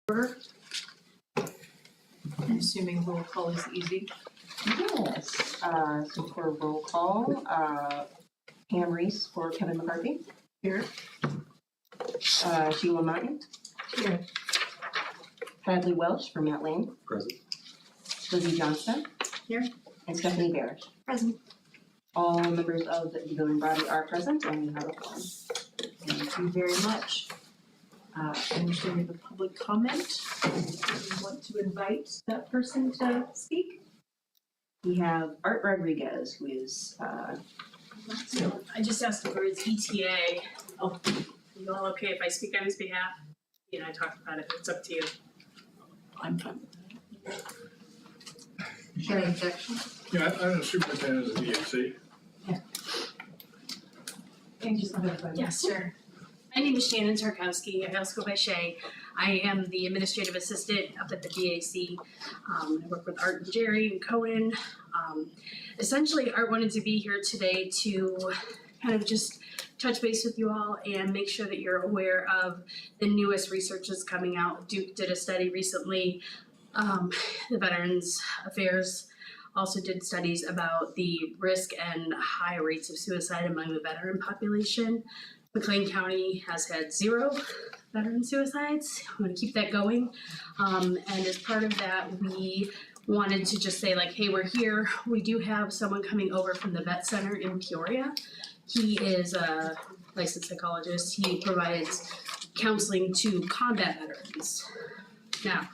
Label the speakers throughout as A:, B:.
A: I'm assuming roll call is easy.
B: Yes, so for roll call, Pam Reese for Kevin McCarthy.
A: Here.
B: Sheila Martin.
A: Here.
B: Hadley Welsh for Matt Lane.
C: Present.
B: Lizzie Johnston.
A: Here.
B: And Stephanie Barish.
A: Present.
B: All members of the governing body are present and we have a quorum.
A: Thank you very much. I understand we have a public comment. Do you want to invite that person to speak?
B: We have Art Rodriguez, who is,
D: So I just asked for his ETA. Oh, you all okay if I speak on his behalf? He and I talked about it, it's up to you.
A: I'm fine.
C: Any objection?
E: Yeah, I'm the superintendent of the DAC.
A: Can you just identify?
D: Yes, sure. My name is Shannon Tarkowski. I also go by Shay. I am the administrative assistant up at the DAC. I work with Art and Jerry and Cohen. Essentially, Art wanted to be here today to kind of just touch base with you all and make sure that you're aware of the newest research that's coming out. Duke did a study recently. The Veterans Affairs also did studies about the risk and high rates of suicide among the veteran population. McLean County has had 0 veteran suicides. We want to keep that going. And as part of that, we wanted to just say like, hey, we're here. We do have someone coming over from the Vet Center in Peoria. He is a licensed psychologist. He provides counseling to combat veterans. Now,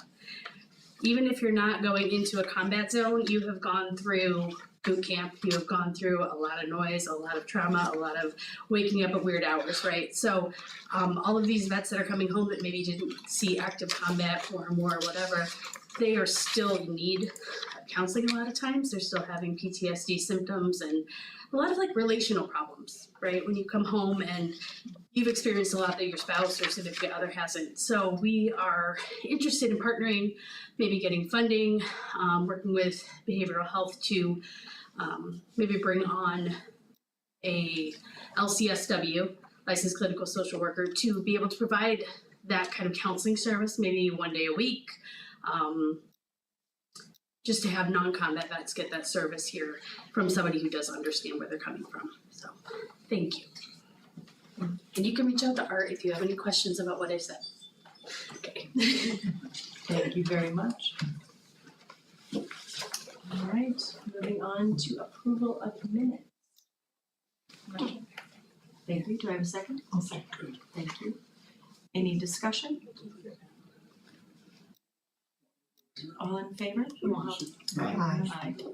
D: even if you're not going into a combat zone, you have gone through boot camp, you have gone through a lot of noise, a lot of trauma, a lot of waking up at weird hours, right? So all of these vets that are coming home that maybe didn't see active combat or more or whatever, they are still in need of counseling a lot of times. They're still having PTSD symptoms and a lot of like relational problems, right? When you come home and you've experienced a lot that your spouse or significant other hasn't. So we are interested in partnering, maybe getting funding, working with behavioral health to maybe bring on a LCSW, licensed clinical social worker, to be able to provide that kind of counseling service, maybe one day a week, just to have non-combat vets get that service here from somebody who does understand where they're coming from. So, thank you. And you can reach out to Art if you have any questions about what I said. Okay.
A: Thank you very much. All right, moving on to approval of minutes. Thank you. Do I have a second? I'll second. Thank you. Any discussion? All in favor? Aye. Do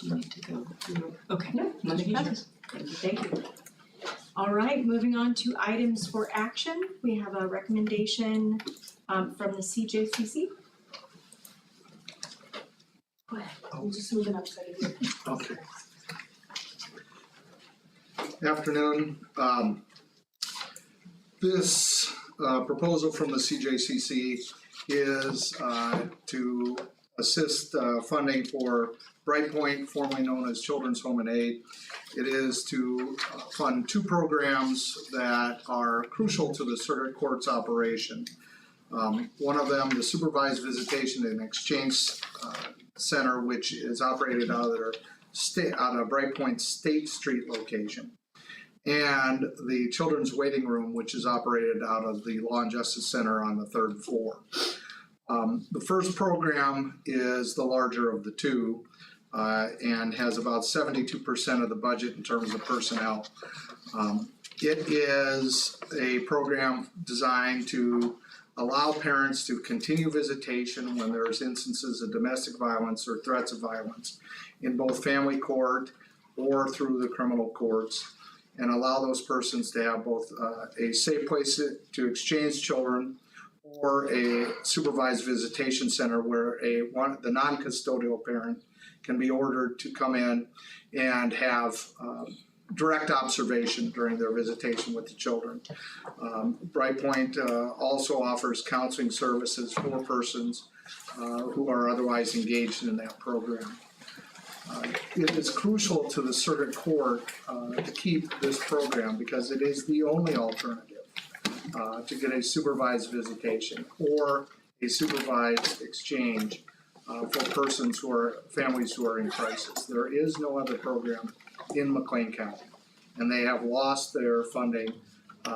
A: you need to go through? Okay.
B: no, motion passes.
A: Thank you. All right, moving on to items for action. We have a recommendation from the CJCC. Go ahead. I'm just moving up so I can
E: Okay.
C: Afternoon. This proposal from the CJCC is to assist funding for Brightpoint, formerly known as Children's Home and Aid. It is to fund 2 programs that are crucial to the circuit court's operation. One of them, the Supervised Visitation and Exchange Center, which is operated out of Brightpoint State Street location, and the Children's Waiting Room, which is operated out of the Law and Justice Center on the 3rd floor. The first program is the larger of the 2 and has about 72% of the budget in terms of personnel. It is a program designed to allow parents to continue visitation when there's instances of domestic violence or threats of violence in both family court or through the criminal courts, and allow those persons to have both a safe place to exchange children or a supervised visitation center where the non-custodial parent can be ordered to come in and have direct observation during their visitation with the children. Brightpoint also offers counseling services for persons who are otherwise engaged in that program. It is crucial to the circuit court to keep this program because it is the only alternative to get a supervised visitation or a supervised exchange for persons who are, families who are in crisis. There is no other program in McLean County. And they have lost their funding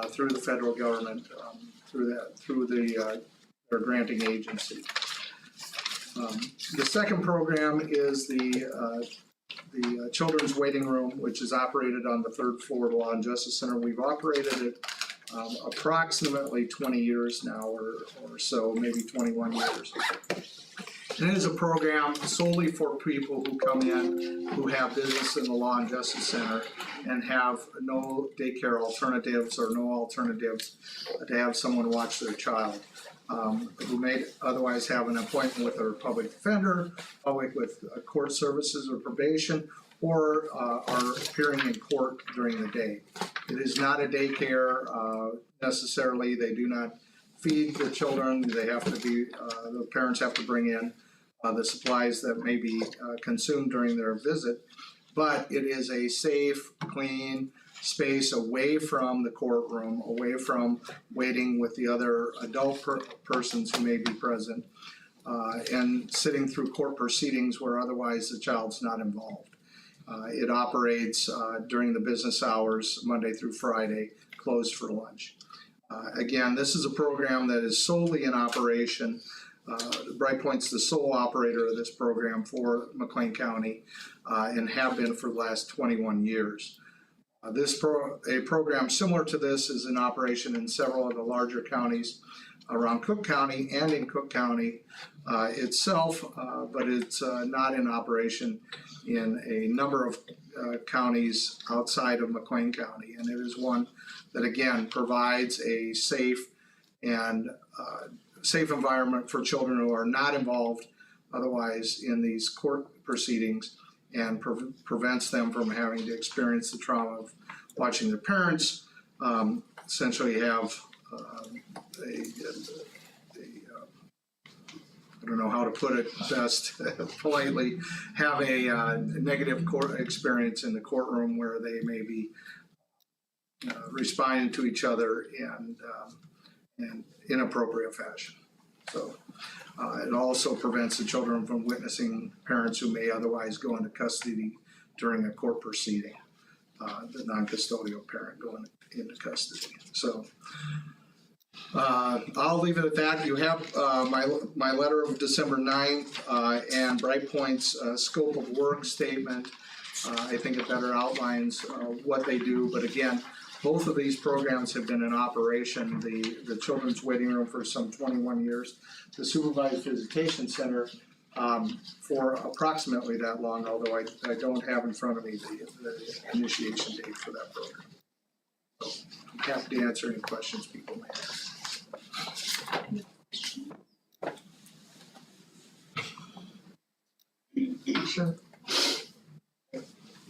C: through the federal government, through their granting agency. The second program is the Children's Waiting Room, which is operated on the third floor of the Law and Justice Center. We've operated it approximately 20 years now or so, maybe 21 years. And it is a program solely for people who come in who have business in the Law and Justice Center and have no daycare alternatives or no alternatives to have someone watch their child. Who may otherwise have an appointment with their public defender, with court services or probation, or are appearing in court during the day. It is not a daycare necessarily. They do not feed the children. They have to be, the parents have to bring in the supplies that may be consumed during their visit. But it is a safe, clean space away from the courtroom, away from waiting with the other adult persons who may be present, and sitting through court proceedings where otherwise the child's not involved. It operates during the business hours, Monday through Friday, closed for lunch. Again, this is a program that is solely in operation. Brightpoint's the sole operator of this program for McLean County and have been for the last 21 years. A program similar to this is in operation in several of the larger counties around Cook County and in Cook County itself, but it's not in operation in a number of counties outside of McLean County. And it is one that, again, provides a safe and safe environment for children who are not involved otherwise in these court proceedings, and prevents them from having to experience the trauma of watching their parents essentially have I don't know how to put it best politely, have a negative court experience in the courtroom where they may be responding to each other in inappropriate fashion. So it also prevents the children from witnessing parents who may otherwise go into custody during a court proceeding, the non-custodial parent going into custody. So I'll leave it at that. You have my letter of December 9th and Brightpoint's scope of work statement. I think it better outlines what they do, but again, both of these programs have been in operation, the Children's Waiting Room for some 21 years, the Supervised Visitation Center for approximately that long, although I don't have in front of me the initiation date for that program. So I'm happy to answer any questions people may have.
F: Sure.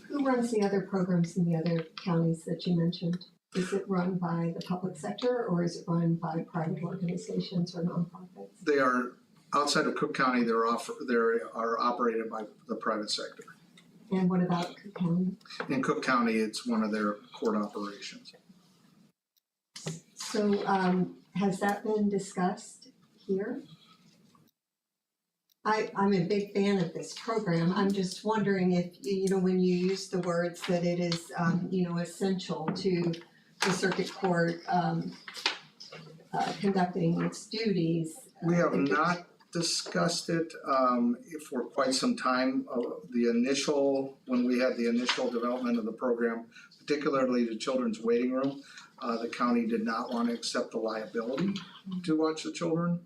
F: Who runs the other programs in the other counties that you mentioned? Is it run by the public sector or is it run by private organizations or nonprofits?
C: They are outside of Cook County. They are operated by the private sector.
F: And what about Cook County?
C: In Cook County, it's one of their court operations.
F: So has that been discussed here? I'm a big fan of this program. I'm just wondering if, when you use the words that it is, essential to the circuit court conducting its duties.
C: We have not discussed it for quite some time. When we had the initial development of the program, particularly the Children's Waiting Room, the county did not want to accept the liability to watch the children.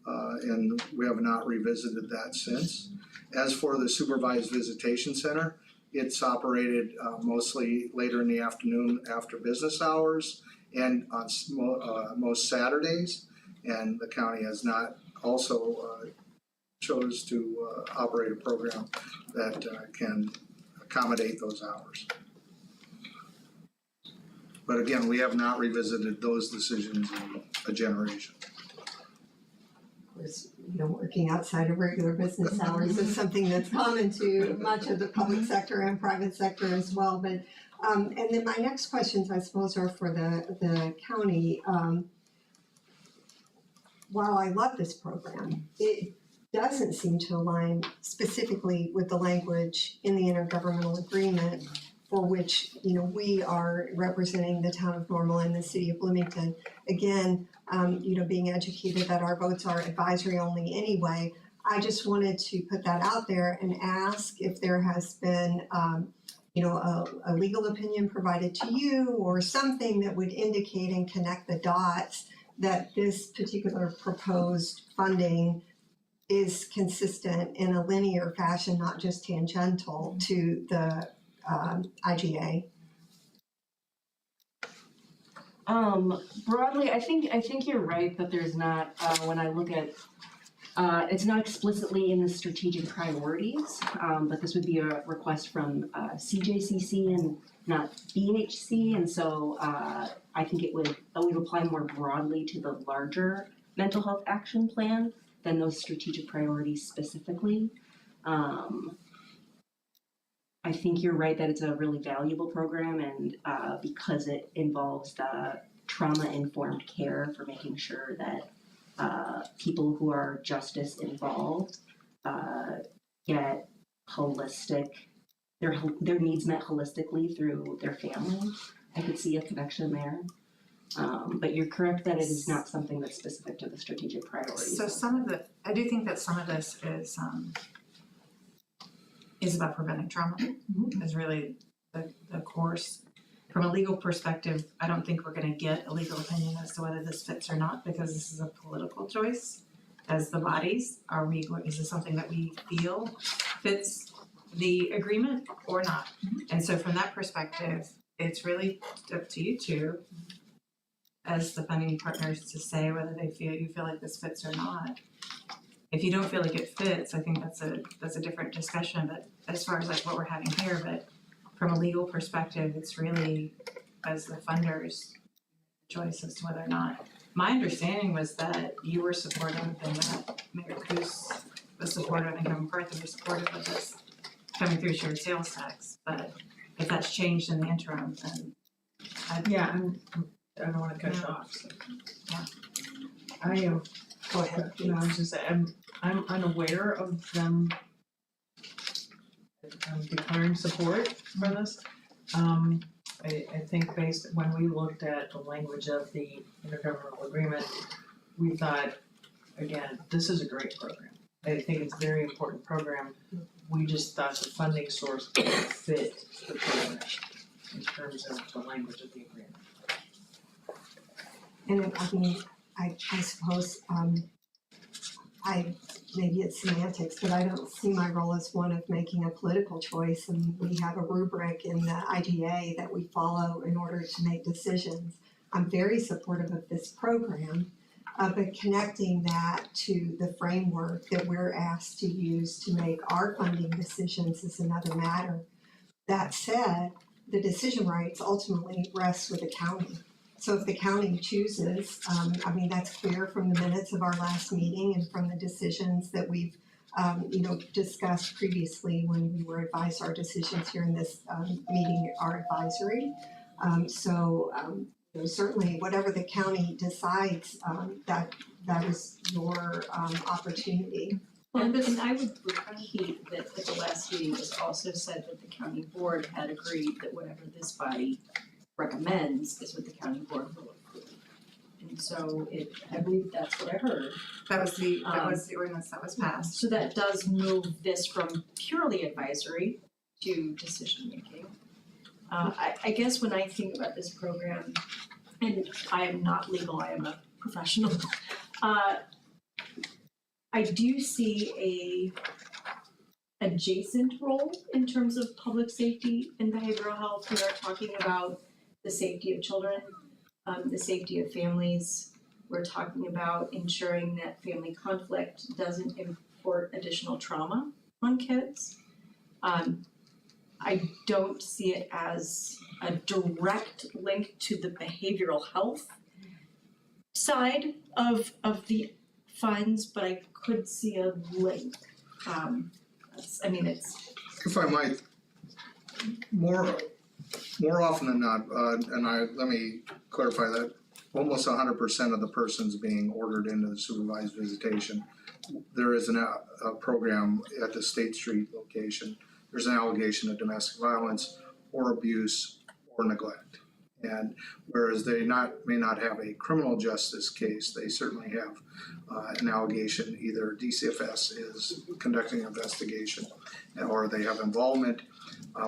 C: And we have not revisited that since. As for the Supervised Visitation Center, it's operated mostly later in the afternoon after business hours and on most Saturdays. And the county has not also chose to operate a program that can accommodate those hours. But again, we have not revisited those decisions in a generation.
F: Of course, working outside of regular business hours is something that's common to much of the public sector and private sector as well. But and then my next questions, I suppose, are for the county. while I love this program, it doesn't seem to align specifically with the language in the intergovernmental agreement for which, we are representing the town of Normal and the city of Bloomington. Again, being educated that our votes are advisory only anyway, I just wanted to put that out there and ask if there has been, a legal opinion provided to you or something that would indicate and connect the dots that this particular proposed funding is consistent in a linear fashion, not just tangential to the IGA.
B: Broadly, I think you're right that there's not, when I look at, it's not explicitly in the strategic priorities, but this would be a request from CJCC and not BHC, and so I think it would apply more broadly to the larger mental health action plan than those strategic priorities specifically. I think you're right that it's a really valuable program, and because it involves the trauma-informed care for making sure that people who are justice involved get holistic, their needs met holistically through their family. I could see a connection there. But you're correct that it is not something that's specific to the strategic priorities.
G: So I do think that some of this is about preventing trauma, is really the course. From a legal perspective, I don't think we're gonna get a legal opinion as to whether this fits or not, because this is a political choice. As the bodies, is this something that we feel fits the agreement or not? And so from that perspective, it's really up to you two, as the funding partners, to say whether you feel like this fits or not. If you don't feel like it fits, I think that's a different discussion, but as far as like what we're having here, but from a legal perspective, it's really, as the funders, choice as to whether or not. My understanding was that you were supportive and that Mayor Coos was supportive and Kevin McCarthy was supportive of this coming through shared sales tax, but if that's changed in the interim, then
A: I don't wanna cut you off, so.
G: Yeah.
A: I am,
F: Go ahead.
A: I was just saying, I'm unaware of them declaring support for this. I think when we looked at the language of the intergovernmental agreement, we thought, again, this is a great program. I think it's a very important program. We just thought the funding source didn't fit the program in terms of the language of the agreement.
F: And I suppose, maybe it's semantics, but I don't see my role as one of making a political choice, and we have a rubric in the IGA that we follow in order to make decisions. I'm very supportive of this program, but connecting that to the framework that we're asked to use to make our funding decisions is another matter. That said, the decision rights ultimately rest with the county. So if the county chooses, that's clear from the minutes of our last meeting and from the decisions that we've, discussed previously when we were advised our decisions here in this meeting are advisory. Certainly whatever the county decides, that is your opportunity.
H: And I would repeat that at the last meeting, it was also said that the county board had agreed that whatever this body recommends is what the county board will approve. And so I believe that's what I heard.
G: that was the ordinance that was passed.
H: So that does move this from purely advisory to decision making. I guess when I think about this program, and I am not legal, I am a professional, I do see a adjacent role in terms of public safety and behavioral health. We are talking about the safety of children, the safety of families. We're talking about ensuring that family conflict doesn't import additional trauma on kids. I don't see it as a direct link to the behavioral health side of the funds, but I could see a link. It's
C: If I might, more often than not, let me clarify that. almost 100% of the persons being ordered into the supervised visitation, there is a program at the State Street location. There's an allegation of domestic violence or abuse or neglect. And whereas they may not have a criminal justice case, they certainly have an allegation, either DCFS is conducting an investigation or they have involvement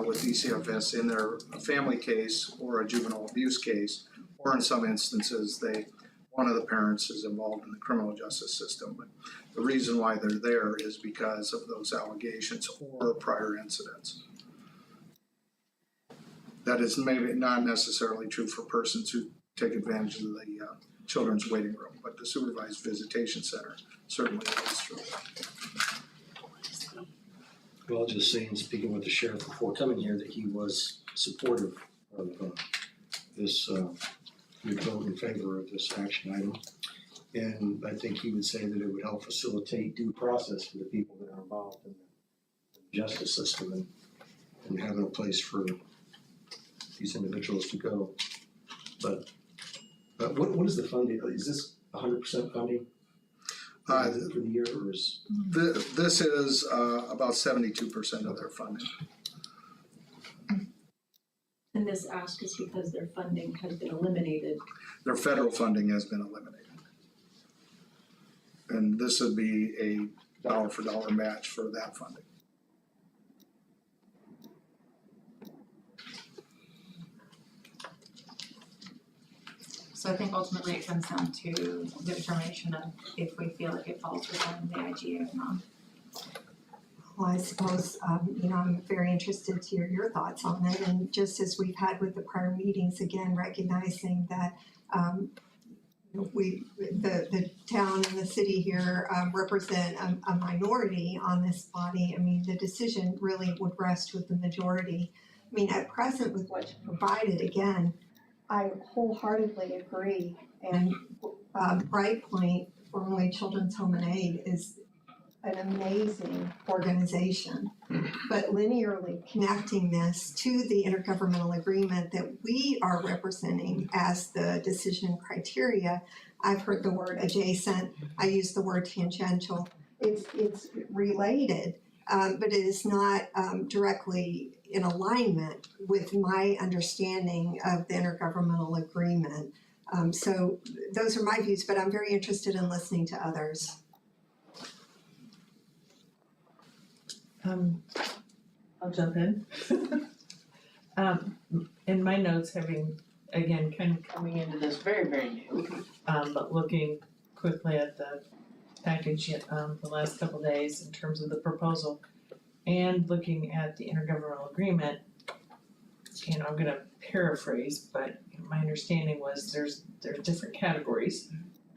C: with DCFS in their family case or a juvenile abuse case, or in some instances, one of the parents is involved in the criminal justice system. But the reason why they're there is because of those allegations or prior incidents. That is maybe not necessarily true for persons who take advantage of the children's waiting room, but the supervised visitation center certainly is true.
I: Well, just saying, speaking with the sheriff before coming here, that he was supportive of this, would vote in favor of this action item. And I think he would say that it would help facilitate due process for the people that are involved in the justice system and having a place for these individuals to go. But what is the funding? Is this 100% funding for the year, or is?
C: This is about 72% of their funding.
H: And this ask is because their funding has been eliminated.
C: Their federal funding has been eliminated. And this would be a dollar for dollar match for that funding.
G: So I think ultimately it comes down to the determination of if we feel like it falls within the IGA or not.
F: Well, I suppose, I'm very interested to hear your thoughts on it, and just as we've had with the prior meetings, again, recognizing that, the town and the city here, represent a minority on this body. I mean, the decision really would rest with the majority. I mean, at present with what's provided, again, I wholeheartedly agree, and, Bright Point, formerly Children's Home and Aid, is an amazing organization. But linearly connecting this to the intergovernmental agreement that we are representing as the decision criteria, I've heard the word adjacent, I use the word tangential. It's related, but it is not directly in alignment with my understanding of the intergovernmental agreement. So those are my views, but I'm very interested in listening to others.
A: I'll jump in. In my notes, having, again, kind of coming into this very, very new, but looking quickly at the package, the last couple days in terms of the proposal and looking at the intergovernmental agreement, I'm gonna paraphrase, but my understanding was there's different categories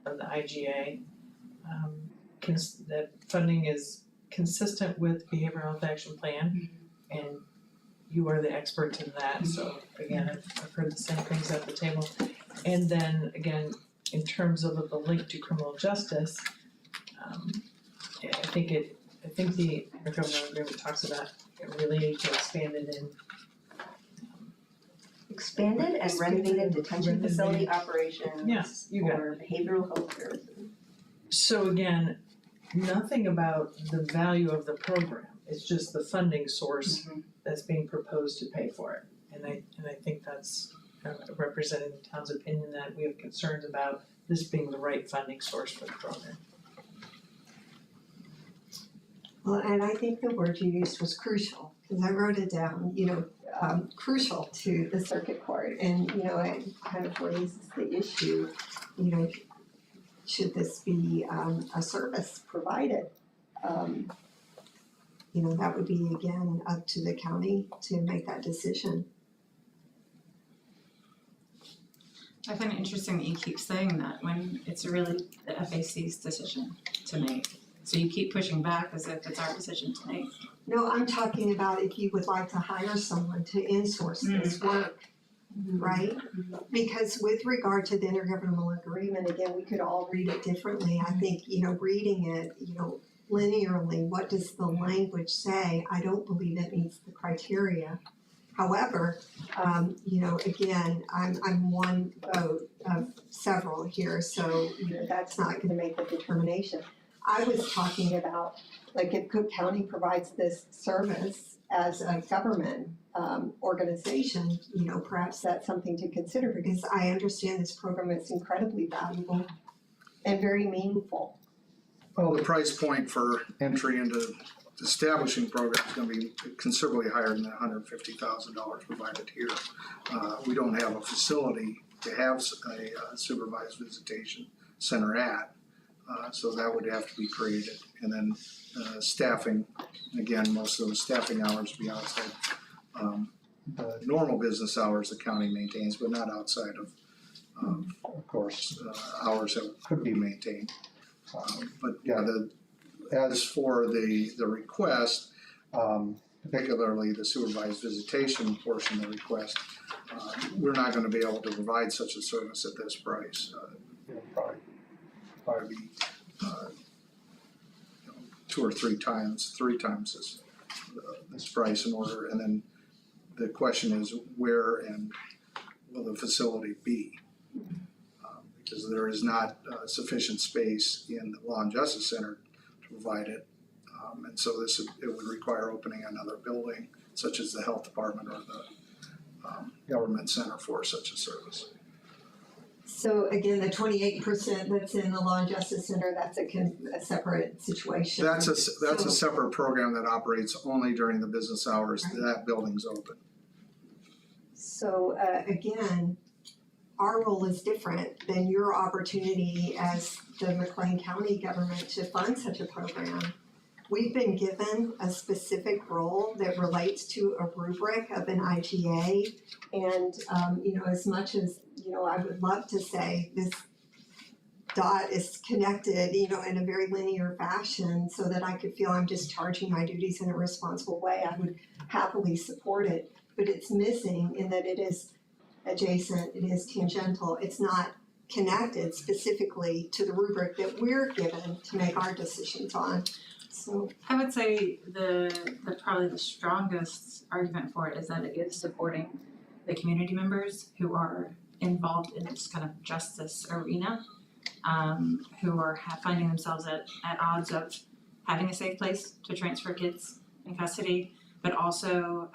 A: of the IGA. That funding is consistent with behavioral health action plan, and you are the expert in that, so again, I've heard the same things at the table. And then again, in terms of the link to criminal justice, I think the intergovernmental agreement talks about it really needs to expand it in
B: Expanded and renovated detention facility operations
A: Yes, you got
B: for behavioral health services.
A: So again, nothing about the value of the program, it's just the funding source that's being proposed to pay for it. And I think that's representing the town's opinion that we have concerns about this being the right funding source for the program.
F: Well, and I think the word you used was crucial, because I wrote it down, crucial to the circuit court. And, it kind of raises the issue, should this be a service provided? That would be, again, up to the county to make that decision.
G: I find it interesting that you keep saying that when it's really the FAC's decision to make. So you keep pushing back as if it's our decision to make.
F: No, I'm talking about if you would like to hire someone to insource this work, right? Because with regard to the intergovernmental agreement, again, we could all read it differently. I think, reading it, linearly, what does the language say? I don't believe it meets the criteria. However, again, I'm one vote of several here, so that's not gonna make the determination. I was talking about, like, if Cook County provides this service as a government organization, perhaps that's something to consider, because I understand this program is incredibly valuable and very meaningful.
C: Well, the price point for entry into establishing program is gonna be considerably higher than the $150,000 provided here. We don't have a facility to have a supervised visitation center at, so that would have to be created. And then staffing, again, most of the staffing hours be outside the normal business hours the county maintains, but not outside of course, hours that could be maintained. But yeah, as for the request, particularly the supervised visitation portion of the request, we're not gonna be able to provide such a service at this price. It'll probably be, 2 or 3 times this price in order, and then the question is where and will the facility be? Because there is not sufficient space in the Law and Justice Center to provide it. And so it would require opening another building, such as the health department or the government center for such a service.
F: So again, the 28% that's in the Law and Justice Center, that's a separate situation.
C: That's a separate program that operates only during the business hours that building's open.
F: So again, our role is different than your opportunity as the McLean County government to fund such a program. We've been given a specific role that relates to a rubric of an IGA. And, as much as, I would love to say this dot is connected, in a very linear fashion so that I could feel I'm discharging my duties in a responsible way, I would happily support it. But it's missing in that it is adjacent, it is tangential, it's not connected specifically to the rubric that we're given to make our decisions on. So
G: I would say probably the strongest argument for it is that it is supporting the community members who are involved in this kind of justice arena, who are finding themselves at odds of having a safe place to transfer kids in custody, but also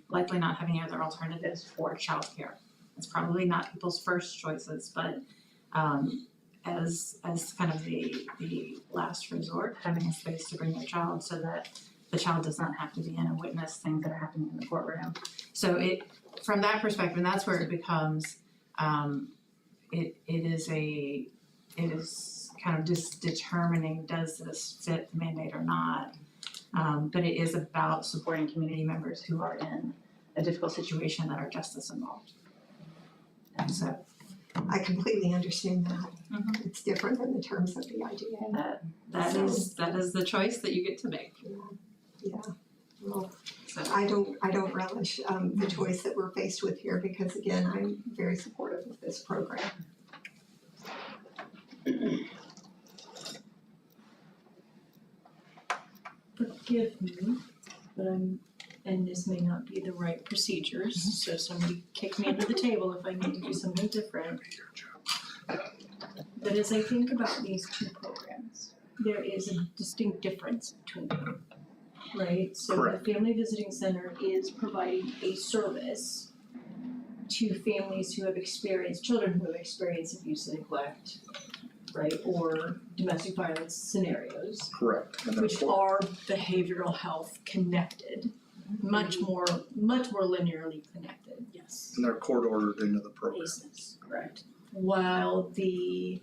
G: likely not having other alternatives for childcare. It's probably not people's first choices, but as kind of the last resort, having a space to bring their child so that the child does not have to be in and witness things that are happening in the courtroom. So from that perspective, and that's where it becomes, it is kind of just determining, does this fit the mandate or not? But it is about supporting community members who are in a difficult situation that are justice involved. And so
F: I completely understand that.
G: Mhm.
F: It's different than the terms of the IGA.
G: that is the choice that you get to make.
F: Yeah, well,
G: So
F: I don't relish the choice that we're faced with here because again, I'm very supportive of this program.
H: Forgive me, but and this may not be the right procedures, so somebody kick me under the table if I need to do something different. But as I think about these two programs, there is a distinct difference between them, right? So
C: Correct.
H: the Family Visiting Center is providing a service to families who have experienced, children who have experienced abuse and neglect, right, or domestic violence scenarios,
C: Correct. And
H: which
C: therefore,
H: are behavioral health connected, much more linearly connected. Yes.
C: and they're court ordered into the program.
H: Basis, correct. While the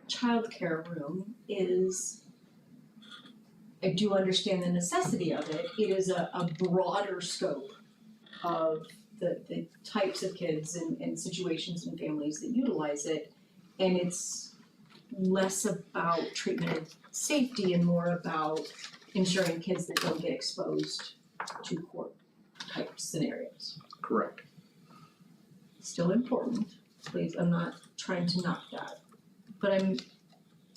H: childcare room is, I do understand the necessity of it, it is a broader scope of the types of kids and situations and families that utilize it. And it's less about treatment and safety and more about ensuring kids that don't get exposed to court type scenarios.
C: Correct.
H: Still important, please, I'm not trying to knock that. But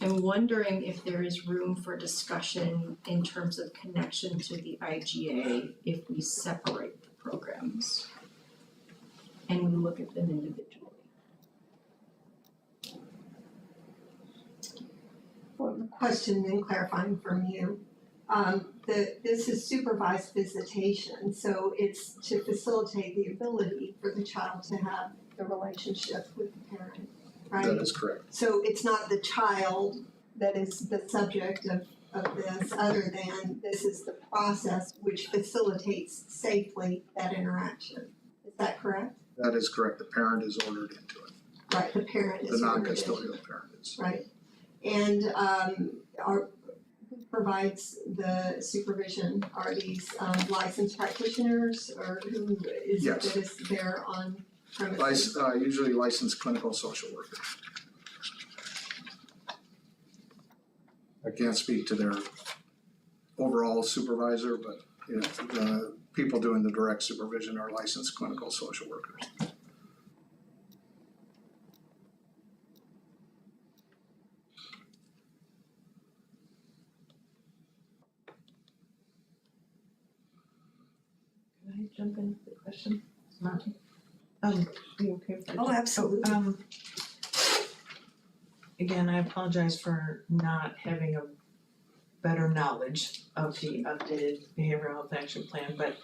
H: I'm wondering if there is room for discussion in terms of connection to the IGA if we separate the programs and we look at them individually.
F: Well, question and clarifying from you. This is supervised visitation, so it's to facilitate the ability for the child to have the relationship with the parent, right?
C: That is correct.
F: So it's not the child that is the subject of this, other than this is the process which facilitates safely that interaction. Is that correct?
C: That is correct. The parent is ordered into it.
F: Right, the parent
C: The
F: is ordered in.
C: non-custodial parent is.
F: Right, and who provides the supervision? Are these licensed practitioners, or who is it
C: Yes.
F: that is there on premises?
C: Usually licensed clinical social worker. I can't speak to their overall supervisor, but the people doing the direct supervision are licensed clinical social workers.
A: Can I jump into the question? Monty? You okay with that?
F: Oh, absolutely.
A: Again, I apologize for not having a better knowledge of the updated behavioral health action plan, but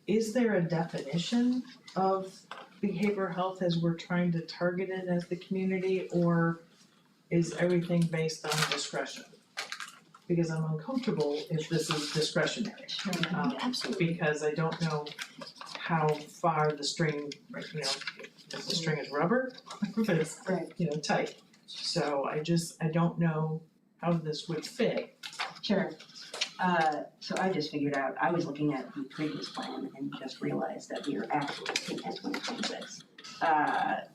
A: is there a definition of behavioral health as we're trying to target it as the community, or is everything based on discretion? Because I'm uncomfortable if this is discretionary.
H: Absolutely.
A: Because I don't know how far the string, you know, if the string is rubber, if it's, you know, tight. So I don't know how this would fit.
B: Sure. So I just figured out, I was looking at the previous plan and just realized that we are actually looking at 2026.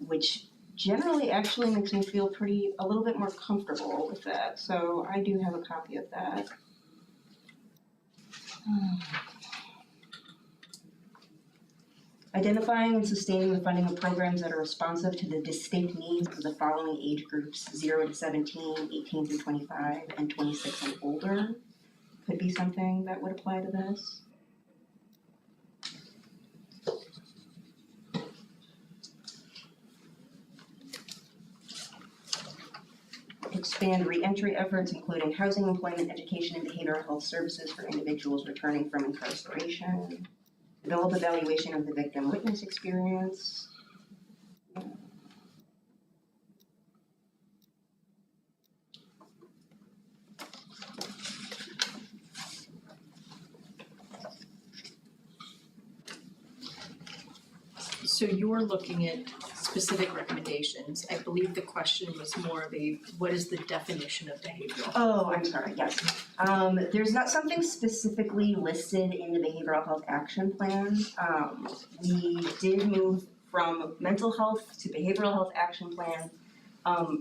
B: Which generally actually makes me feel a little bit more comfortable with that, so I do have a copy of that. Identifying and sustaining the funding of programs that are responsive to the distinct needs of the following age groups, 0 to 17, 18 through 25, and 26 and older, could be something that would apply to this. Expand reentry efforts, including housing, employment, education, and behavioral health services for individuals returning from incarceration. Develop evaluation of the victim witness experience.
H: So you're looking at specific recommendations. I believe the question was more of what is the definition of behavioral?
B: Oh, I'm sorry, yes. There's not something specifically listed in the behavioral health action plan. We did move from mental health to behavioral health action plan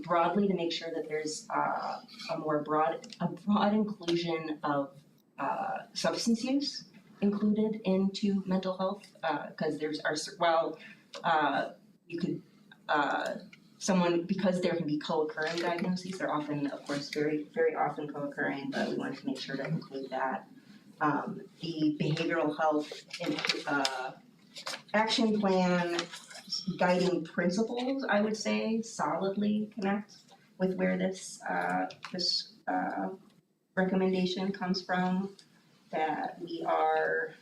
B: broadly to make sure that there's a broad inclusion of substance use included into mental health, because you could because there can be co-occurring diagnoses, they're often, of course, very, very often co-occurring, but we wanted to make sure to include that. The behavioral health action plan guiding principles, I would say, solidly connect with where this recommendation comes from, that we are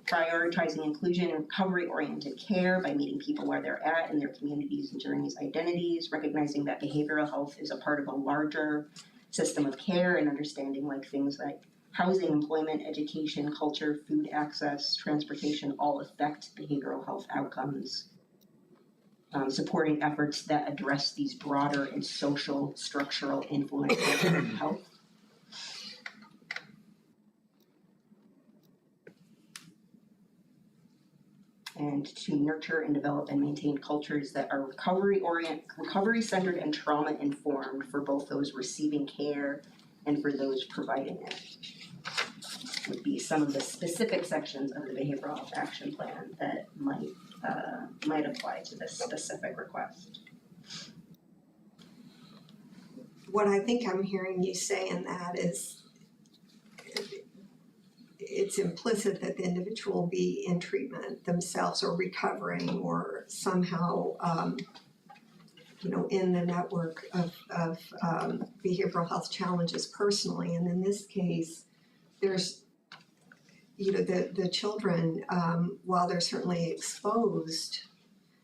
B: prioritizing inclusion and recovery-oriented care by meeting people where they're at in their communities and journeys, identities, recognizing that behavioral health is a part of a larger system of care, and understanding things like housing, employment, education, culture, food access, transportation all affect behavioral health outcomes. Supporting efforts that address these broader and social structural influences of health. And to nurture and develop and maintain cultures that are recovery-centered and trauma-informed for both those receiving care and for those providing it. Would be some of the specific sections of the behavioral health action plan that might apply to this specific request.
F: what I think I'm hearing you say in that is it's implicit that the individual be in treatment themselves or recovering or somehow, in the network of behavioral health challenges personally. And in this case, there's, the children, while they're certainly exposed,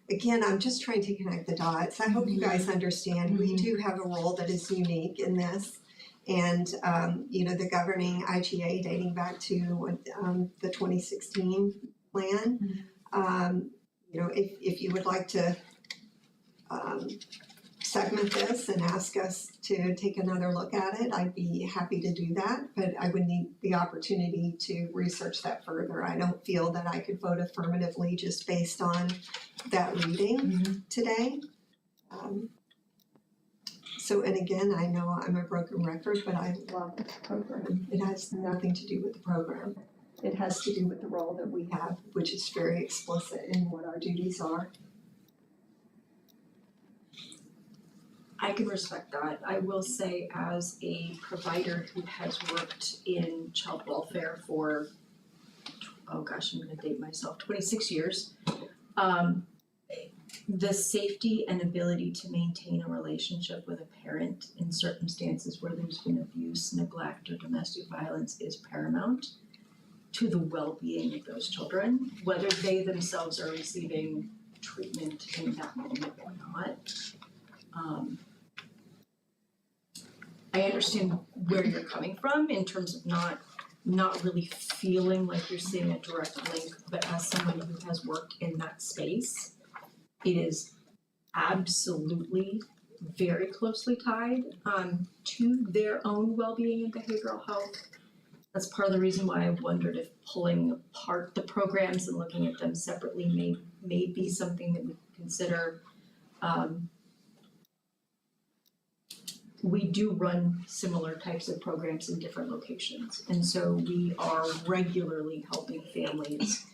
F: again, I'm just trying to connect the dots. I hope you guys understand, we do have a role that is unique in this. And, the governing IGA dating back to the 2016 plan. If you would like to segment this and ask us to take another look at it, I'd be happy to do that, but I would need the opportunity to research that further. I don't feel that I could vote affirmatively just based on that reading today. And again, I know I'm a broken record, but I love the program. It has nothing to do with the program. It has to do with the role that we have, which is very explicit in what our duties are.
H: I can respect that. I will say, as a provider who has worked in child welfare for, I'm gonna date myself, 26 years, the safety and ability to maintain a relationship with a parent in circumstances where there's been abuse, neglect, or domestic violence is paramount to the well-being of those children, whether they themselves are receiving treatment in that moment or not. I understand where you're coming from in terms of not really feeling like you're seeing a direct link, but as someone who has worked in that space, it is absolutely very closely tied to their own well-being and behavioral health. That's part of the reason why I wondered if pulling apart the programs and looking at them separately may be something that we could consider. We do run similar types of programs in different locations, and so we are regularly helping families.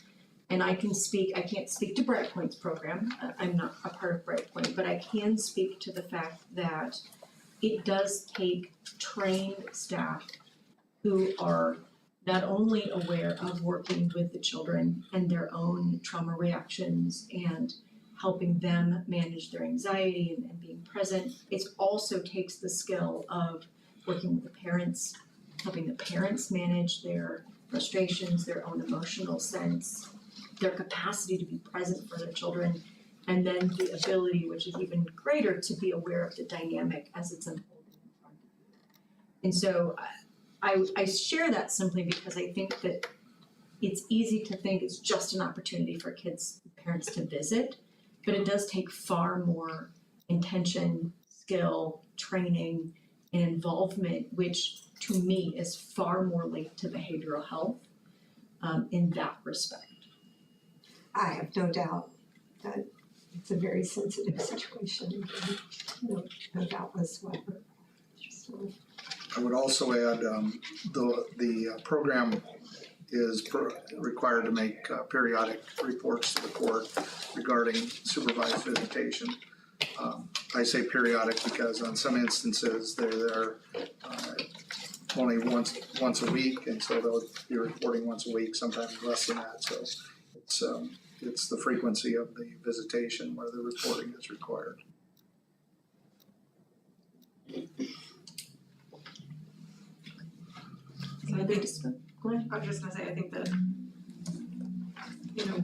H: And I can't speak to Brightpoint's program, I'm not a part of Brightpoint, but I can speak to the fact that it does take trained staff who are not only aware of working with the children and their own trauma reactions and helping them manage their anxiety and being present. It also takes the skill of working with the parents, helping the parents manage their frustrations, their own emotional sense, their capacity to be present for their children, and then the ability, which is even greater, to be aware of the dynamic as it's unfolding in front of you. And so I share that simply because I think that it's easy to think it's just an opportunity for parents to visit, but it does take far more intention, skill, training, and involvement, which to me is far more linked to behavioral health in that respect.
F: I have no doubt that it's a very sensitive situation, no doubt whatsoever. So,
C: I would also add, the program is required to make periodic reports to the court regarding supervised visitation. I say periodic because on some instances they're only once a week, and so they'll be reporting once a week, sometimes less than that. So it's the frequency of the visitation where the reporting is required.
G: So I think, I was just gonna say, I think that,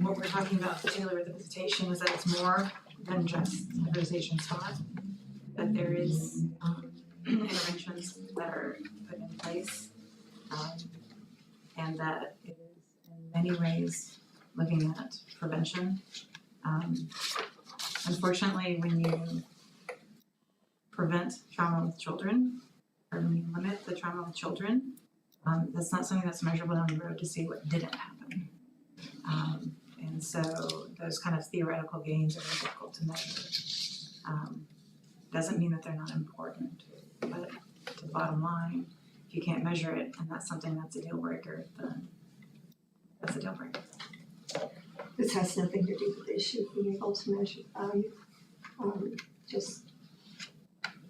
G: what we're talking about, particularly with the visitation, is that it's more than just a visitation spot. That there is interventions that are put in place, and that it is in many ways looking at prevention. Unfortunately, when you prevent trauma with children, or when you limit the trauma with children, that's not something that's measurable down the road to see what didn't happen. And so those kind of theoretical gains are very difficult to measure. Doesn't mean that they're not important, but to the bottom line, if you can't measure it and that's something that's a deal breaker, then that's a deal breaker.
F: this has nothing to do with the issue of being able to measure value, just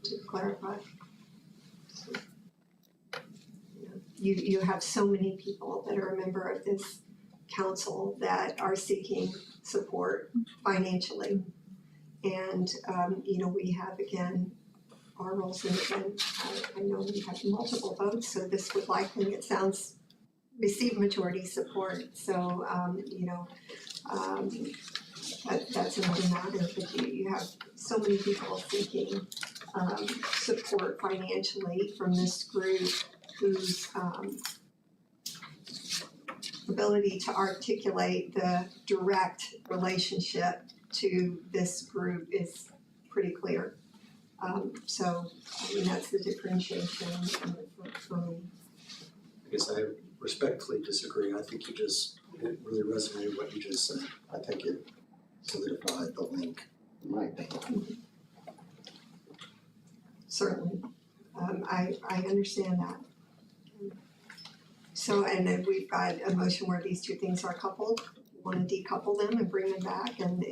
F: to clarify. you have so many people that are a member of this council that are seeking support financially. And, we have, again, our roles in it, and I know we have multiple votes, so this would likely, it sounds, receive majority support. So, that's another matter, that you have so many people seeking support financially from this group whose ability to articulate the direct relationship to this group is pretty clear. That's the differentiation for me.
I: I guess I respectfully disagree. I think it really resonated what you just said. I think it solidified the link, in my opinion.
F: Certainly, I understand that. So, and then we've got a motion where these two things are coupled. You wanna decouple them and bring them back and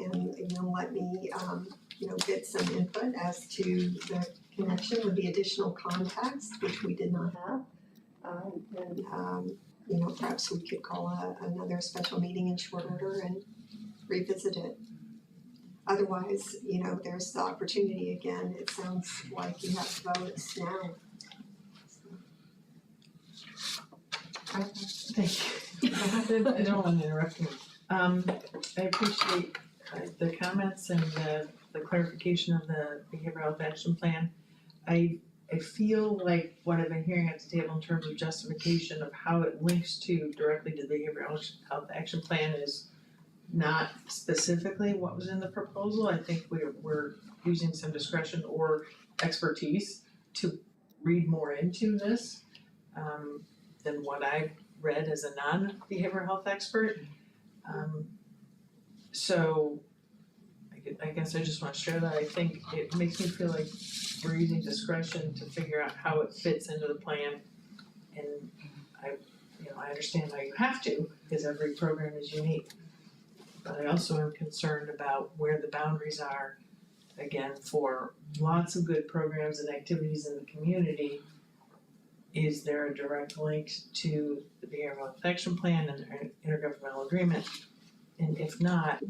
F: let me, get some input as to the connection with the additional context, which we did not have. Perhaps we could call another special meeting in short order and revisit it. Otherwise, there's the opportunity again, it sounds like you have votes now.
A: Thank you. I don't want to interrupt you. I appreciate the comments and the clarification of the behavioral health action plan. I feel like what I've been hearing at the table in terms of justification of how it links directly to the behavioral health action plan is not specifically what was in the proposal. I think we're using some discretion or expertise to read more into this than what I read as a non-behavioral health expert. So I guess I just want to share that. I think it makes me feel like we're using discretion to figure out how it fits into the plan. And I understand how you have to, because every program is unique. But I also am concerned about where the boundaries are, again, for lots of good programs and activities in the community. Is there a direct link to the behavioral health action plan and the intergovernmental agreement? And if not,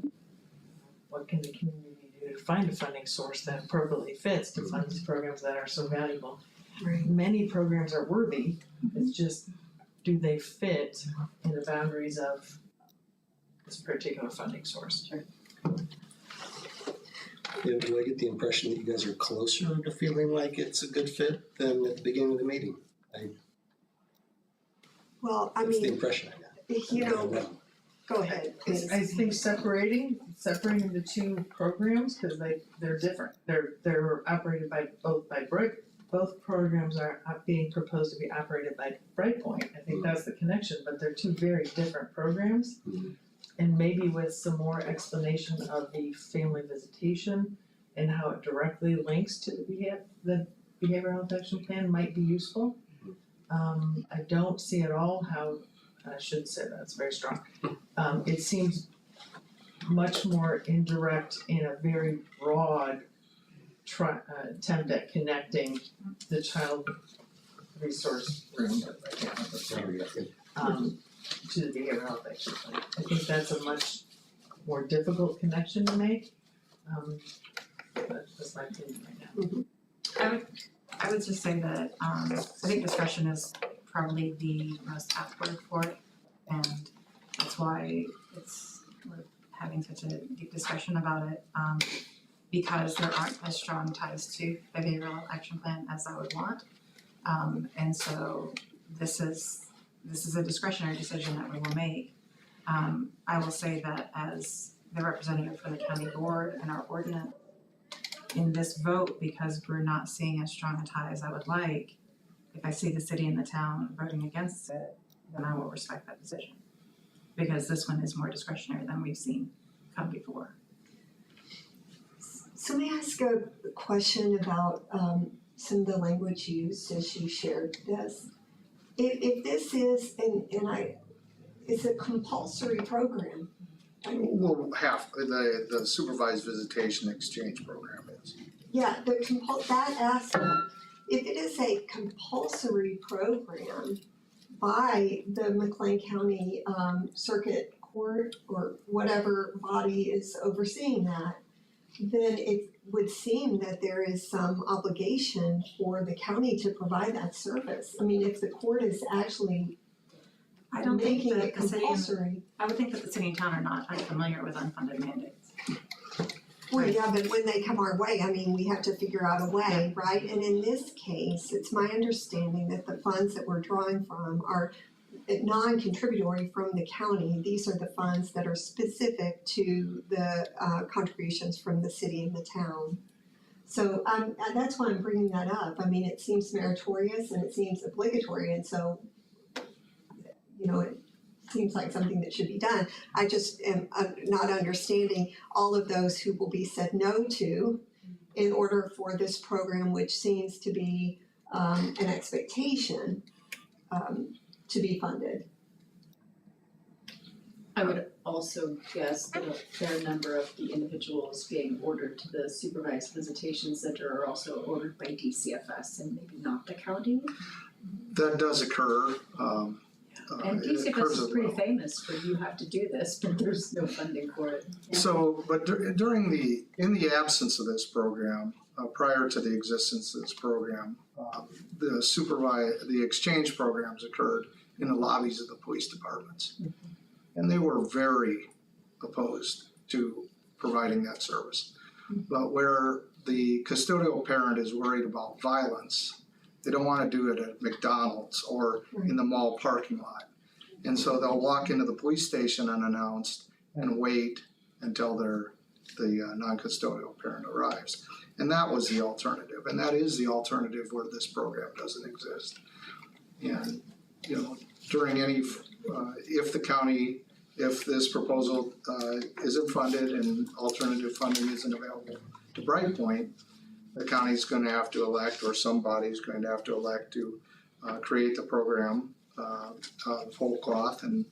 A: what can the community do to find a funding source that appropriately fits to fund these programs that are so valuable?
F: Right.
A: Many programs are worthy, it's just, do they fit in the boundaries of this particular funding source?
I: Yeah, do I get the impression that you guys are closer to feeling like it's a good fit than at the beginning of the meeting?
F: Well, I
I: That's the
F: mean,
I: impression I got.
F: go ahead, please.
A: I think separating the two programs, cause they're different, they're operated by both programs are being proposed to be operated by Brightpoint, I think that's the connection, but they're two very different programs. And maybe with some more explanation of the family visitation and how it directly links to the behavioral health action plan might be useful. I don't see at all how, I shouldn't say that, it's very strong. It seems much more indirect in a very broad attempt at connecting the child resource room, to the behavioral health action plan. I think that's a much more difficult connection to make. That's my opinion right now.
G: I would just say that I think discretion is probably the most apt word for it, and that's why we're having such a deep discussion about it, because there aren't as strong ties to the behavioral action plan as I would want, and so this is a discretionary decision that we will make. I will say that as the representative for the county board and our ordinance, in this vote, because we're not seeing as strong a tie as I would like, if I see the city and the town voting against it, then I will respect that decision. Because this one is more discretionary than we've seen come before.
F: So may I ask a question about some of the language used as you shared this? If this is, it's a compulsory program, I mean,
C: Well, half, the supervised visitation exchange program is.
F: yeah, that aspect, if it is a compulsory program, by the McLean County Circuit Court or whatever body is overseeing that, then it would seem that there is some obligation for the county to provide that service. I mean, if the court is actually
G: I don't think
F: making
G: that
F: it
G: the city,
F: compulsory.
G: I would think that the city and town are not unfamiliar with unfunded mandates.
F: Well, yeah, but when they come our way, I mean, we have to figure out a way, right? And in this case, it's my understanding that the funds that we're drawing from are non-contributory from the county. These are the funds that are specific to the contributions from the city and the town. So that's why I'm bringing that up. I mean, it seems meritorious and it seems obligatory, and so, you know, it seems like something that should be done. I just am not understanding all of those who will be said no to in order for this program, which seems to be an expectation to be funded.
J: I would also guess that a fair number of the individuals being ordered to the supervised visitation center are also ordered by DCFS and maybe not the county.
C: That does occur,
J: And
C: it
J: DCFS
C: occurs
J: is
C: as
J: pretty
C: well.
J: famous for you have to do this, but there's no funding for it.
C: So, but during in the absence of this program, prior to the existence of this program, the exchange programs occurred in the lobbies of the police departments. And they were very opposed to providing that service. But where the custodial parent is worried about violence, they don't want to do it at McDonald's or in the mall parking lot. And so they'll walk into the police station unannounced and wait until the non-custodial parent arrives. And that was the alternative, and that is the alternative where this program doesn't exist. And, you know, during any, if this proposal isn't funded and alternative funding isn't available to Brightpoint, the county's gonna have to elect, or somebody's going to have to elect to create the program whole cloth and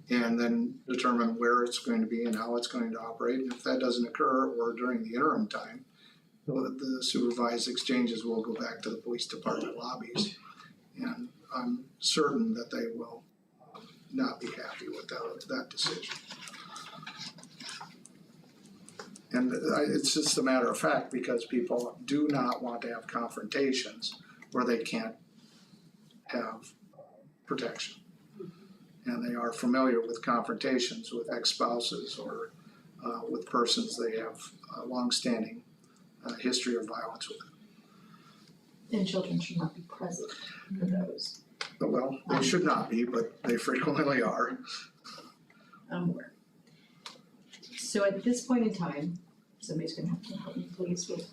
C: then determine where it's going to be and how it's going to operate. And if that doesn't occur, or during the interim time, the supervised exchanges will go back to the police department lobbies. And I'm certain that they will not be happy with that decision. And it's just a matter of fact, because people do not want to have confrontations where they can't have protection. And they are familiar with confrontations with ex-spouses or with persons they have a long-standing history of violence with.
J: And children should not be present for those.
C: But, well, they should not be, but they frequently are.
J: I'm aware. So at this point in time, somebody's gonna have to help me please with.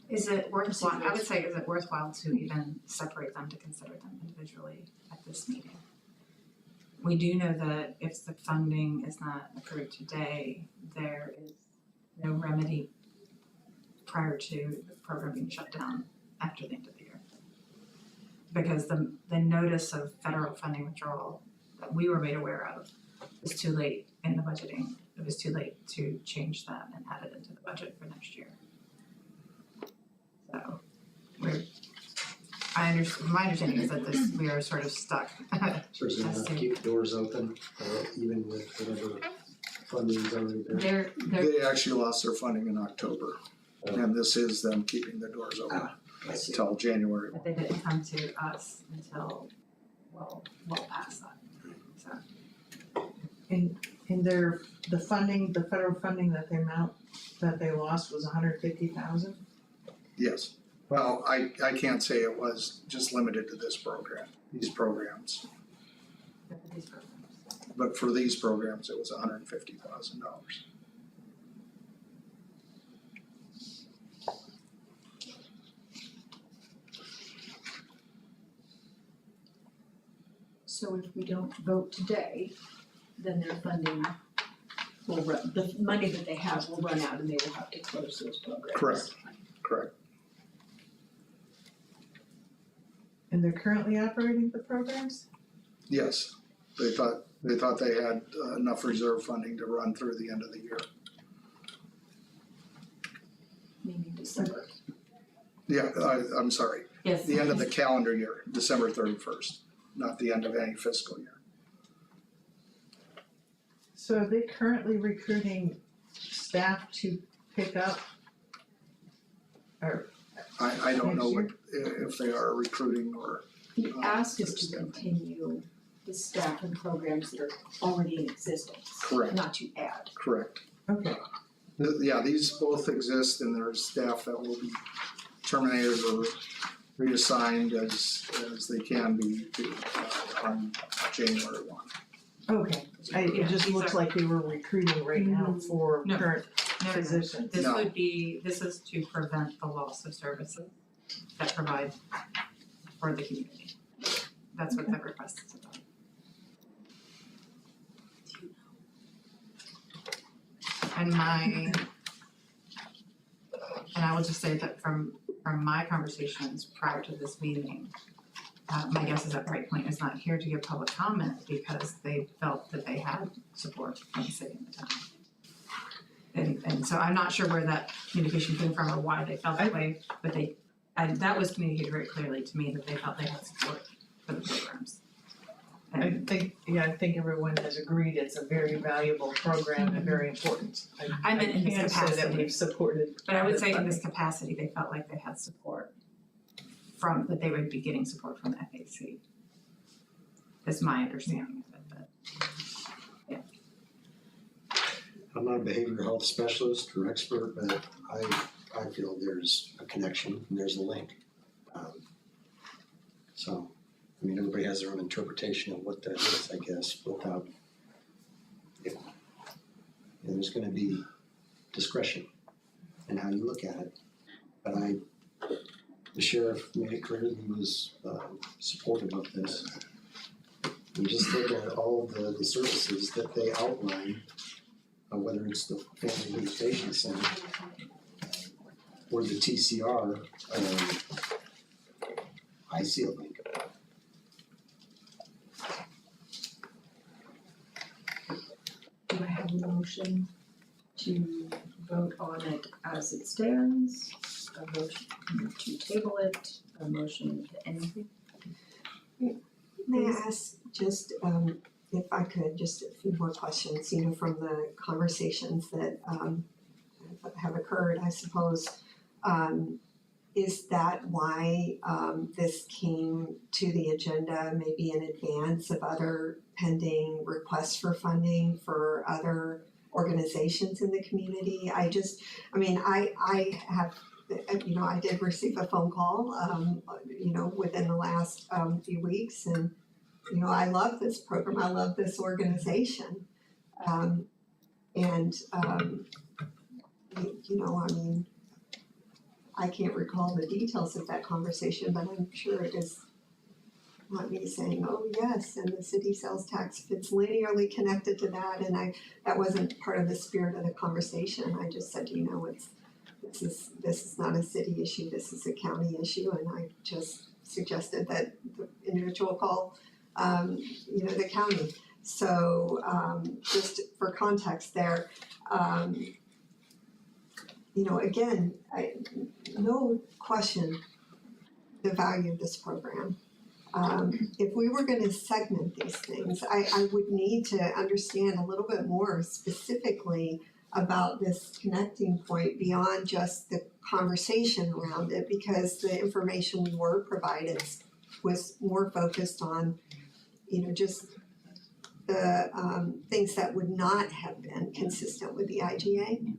G: Is it worthwhile, I would say, is it worthwhile to even separate them, to consider them individually at this meeting? We do know that if the funding is not approved today, there is no remedy prior to the program being shut down after the end of the year. Because the notice of federal funding withdrawal that we were made aware of was too late in the budgeting. It was too late to change that and add it into the budget for next year. So my understanding is that we are sort of stuck.
I: So is it enough to keep the doors open, even with whatever funding is already there?
G: They're
C: They actually lost their funding in October, and this is them keeping the doors open
I: I see.
C: until January.
G: but they didn't come to us until well past that, so.
A: And the funding, the federal funding that they lost was $150,000?
C: Yes. Well, I can't say it was just limited to this program, these programs,
G: But for these programs.
C: but for these programs, it was $150,000.
J: So if we don't vote today, then their funding will run, the money that they have will run out and they will have to close those programs.
C: Correct. Correct.
A: And they're currently operating the programs?
C: Yes, they thought they had enough reserve funding to run through the end of the year.
J: Meaning December.
C: Yeah, I'm sorry,
G: Yes.
C: the end of the calendar year, December 31st. not the end of any fiscal year.
A: So are they currently recruiting staff to pick up? Or,
C: I don't know what, if they are recruiting or,
J: The ask is to continue the staff and programs that are already in existence,
C: Correct.
J: not to add.
C: correct.
A: okay,
C: Yeah, these both exist and there's staff that will be terminated or reassigned as they can be to, on January 1.
A: okay. It
G: Yeah,
A: just
G: these
A: looks
G: are-
A: like they were recruiting right now for
G: No.
A: current
G: No,
A: positions.
G: This
C: No.
G: would be, this is to prevent the loss of services that provide for the community. That's what the request is about. And I will just say that from my conversations prior to this meeting, my guess is that Brightpoint is not here to give public comment because they felt that they had support from the city and the town. And so I'm not sure where that communication came from or why they felt that way, but that was communicated very clearly to me that they felt they had support for the programs.
A: I think everyone has agreed it's a very valuable program and very important.
G: I meant in this
A: can't say that
G: capacity.
A: we've supported.
G: But I would say in
A: other
G: this capacity, they felt like they had support that they would be getting support from the FAC. That's my understanding of it, but
I: I'm not a behavioral health specialist or expert, but I feel there's a connection and there's a link. So, I mean, everybody has their own interpretation of what that is, I guess, without, there's gonna be discretion in how you look at it. But the sheriff made it clear he was supportive of this. And just look at all of the services that they outline, whether it's the Family Visitation Center or the TCR, I see a link.
J: Do I have a motion to vote on it as it stands? A motion to table it, a motion to anything?
F: May I ask just, if I could, just a few more questions, from the conversations that, have occurred, I suppose. Is that why, this came to the agenda maybe in advance of other pending requests for funding for other organizations in the community? I have, I did receive a phone call, within the last, few weeks and, I love this program, I love this organization. I can't recall the details of that conversation, but I'm sure it is not me saying, oh, yes, and the city sales tax fits linearly connected to that, and that wasn't part of the spirit of the conversation. I just said, this is not a city issue, this is a county issue, and I just suggested that the individual call, the county. So, just for context there, again, no question the value of this program. If we were gonna segment these things, I would need to understand a little bit more specifically about this connecting point beyond just the conversation around it, because the information we were provided was more focused on, just the things that would not have been consistent with the IGA.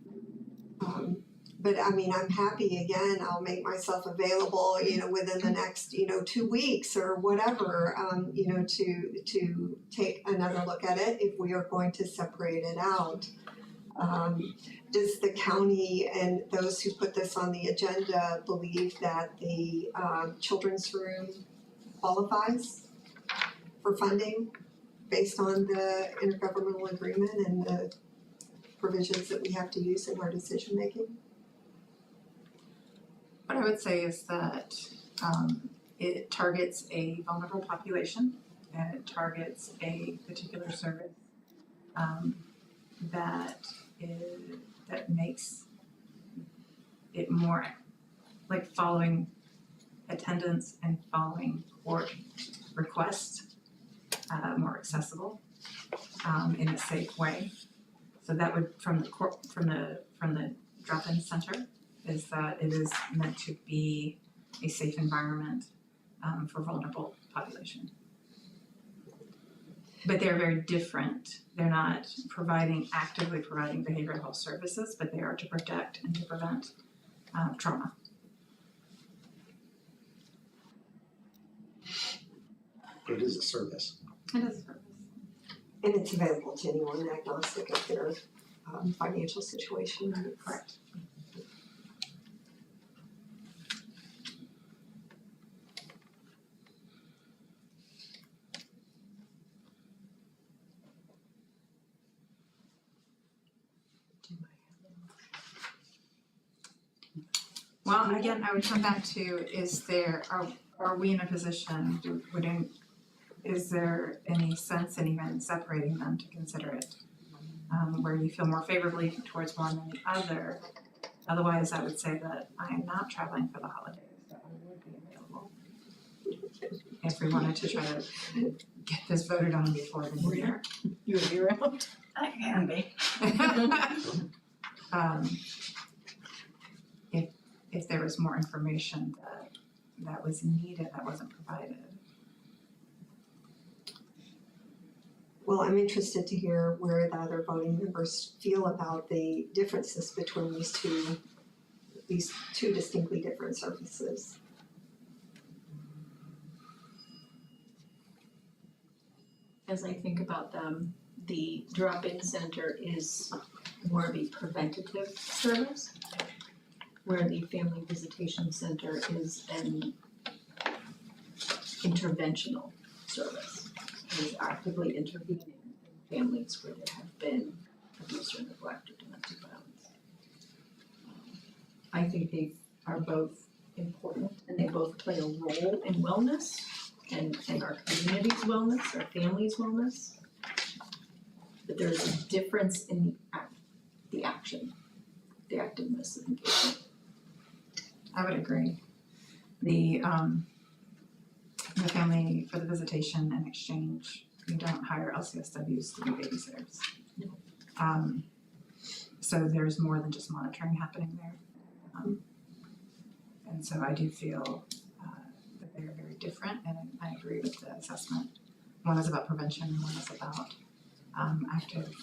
F: But I'm happy, again, I'll make myself available, within the next, 2 weeks or whatever, to take another look at it if we are going to separate it out. Does the county and those who put this on the agenda believe that the children's room qualifies for funding based on the intergovernmental agreement and the provisions that we have to use in our decision making?
G: what I would say is that it targets a vulnerable population and it targets a particular service that makes it more like following attendance and following court requests more accessible, in a safe way. So that would, from the drop-in center, is that it is meant to be a safe environment, for vulnerable population. But they're very different. They're not actively providing behavioral health services, but they are to protect and to prevent trauma.
I: But it is a service.
G: It is a service.
F: And it's available to anyone agnostic of their financial situation.
G: Correct. Well, again, I would come back to, are we in a position, is there any sense in even separating them to consider it? Where you feel more favorably towards one than the other. Otherwise, I would say that I am not traveling for the holidays, that I would be available. If we wanted to try to get this voted on before the new year.
J: You would be around?
B: I can be.
G: If there was more information that was needed, that wasn't provided.
F: Well, I'm interested to hear where the other voting members feel about the differences between these two distinctly different services.
J: As I think about them, the drop-in center is more of a preventative service, where the family visitation center is an interventional service. It is actively intervening in families where there have been abuse or neglect or domestic violence. I think they are both important and they both play a role in wellness and our community's wellness, our family's wellness. But there's a difference in the action, the activeness of engagement.
G: I would agree. The family for the visitation and exchange, you don't hire LCSWs to be babysitters. So there's more than just monitoring happening there. And so I do feel that they are very different, and I agree with the assessment. One is about prevention, one is about active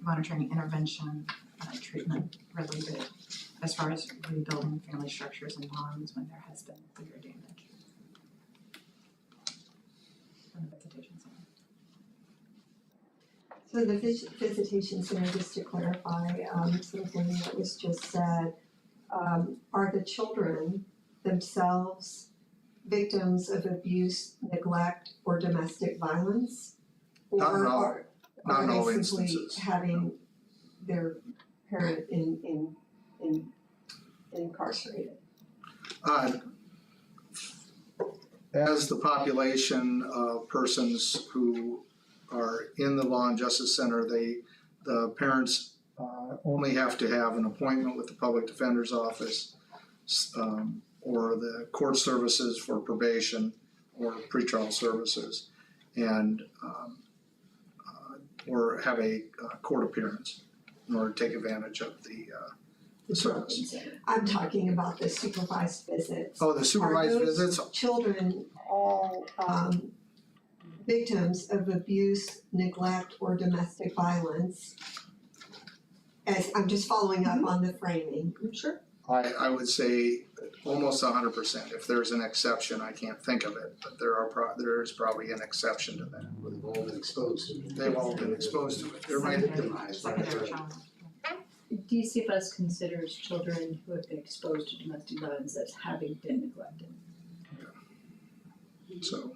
G: monitoring, intervention, treatment related, as far as rebuilding family structures and bonds when there has been clear damage from the visitation center.
F: So the visitation center, just to clarify, something that was just said, are the children themselves victims of abuse, neglect, or domestic violence?
C: Not in all-
F: Or
C: not in all
F: are they simply
C: instances.
F: having their parent incarcerated?
C: As the population of persons who are in the Law and Justice Center, the parents only have to have an appointment with the Public Defender's Office or the court services for probation or pretrial services, and or have a court appearance in order to take advantage of the service.
F: I'm talking about the supervised visits.
C: Oh, the supervised
F: Are those
C: visits?
F: children all victims of abuse, neglect, or domestic violence? As I'm just following up on the framing.
J: Sure.
C: I would say almost 100%. If there's an exception, I can't think of it, but there is probably an exception to that.
I: We've all been exposed to it.
C: They've all been exposed to it. There might
G: Secondary trauma.
J: DCFS considers children who have been exposed to domestic violence as having been neglected.
C: So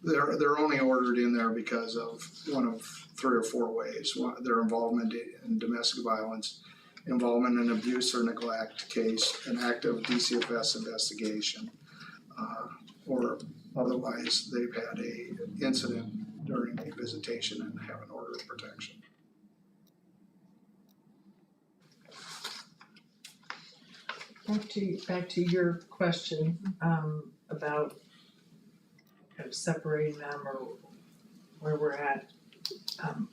C: they're only ordered in there because of one of 3 or 4 ways. One, their involvement in domestic violence, involvement in abuse or neglect case, an active DCFS investigation, or otherwise they've had a incident during a visitation and have an order of protection.
A: Back to your question, about of separating them or where we're at.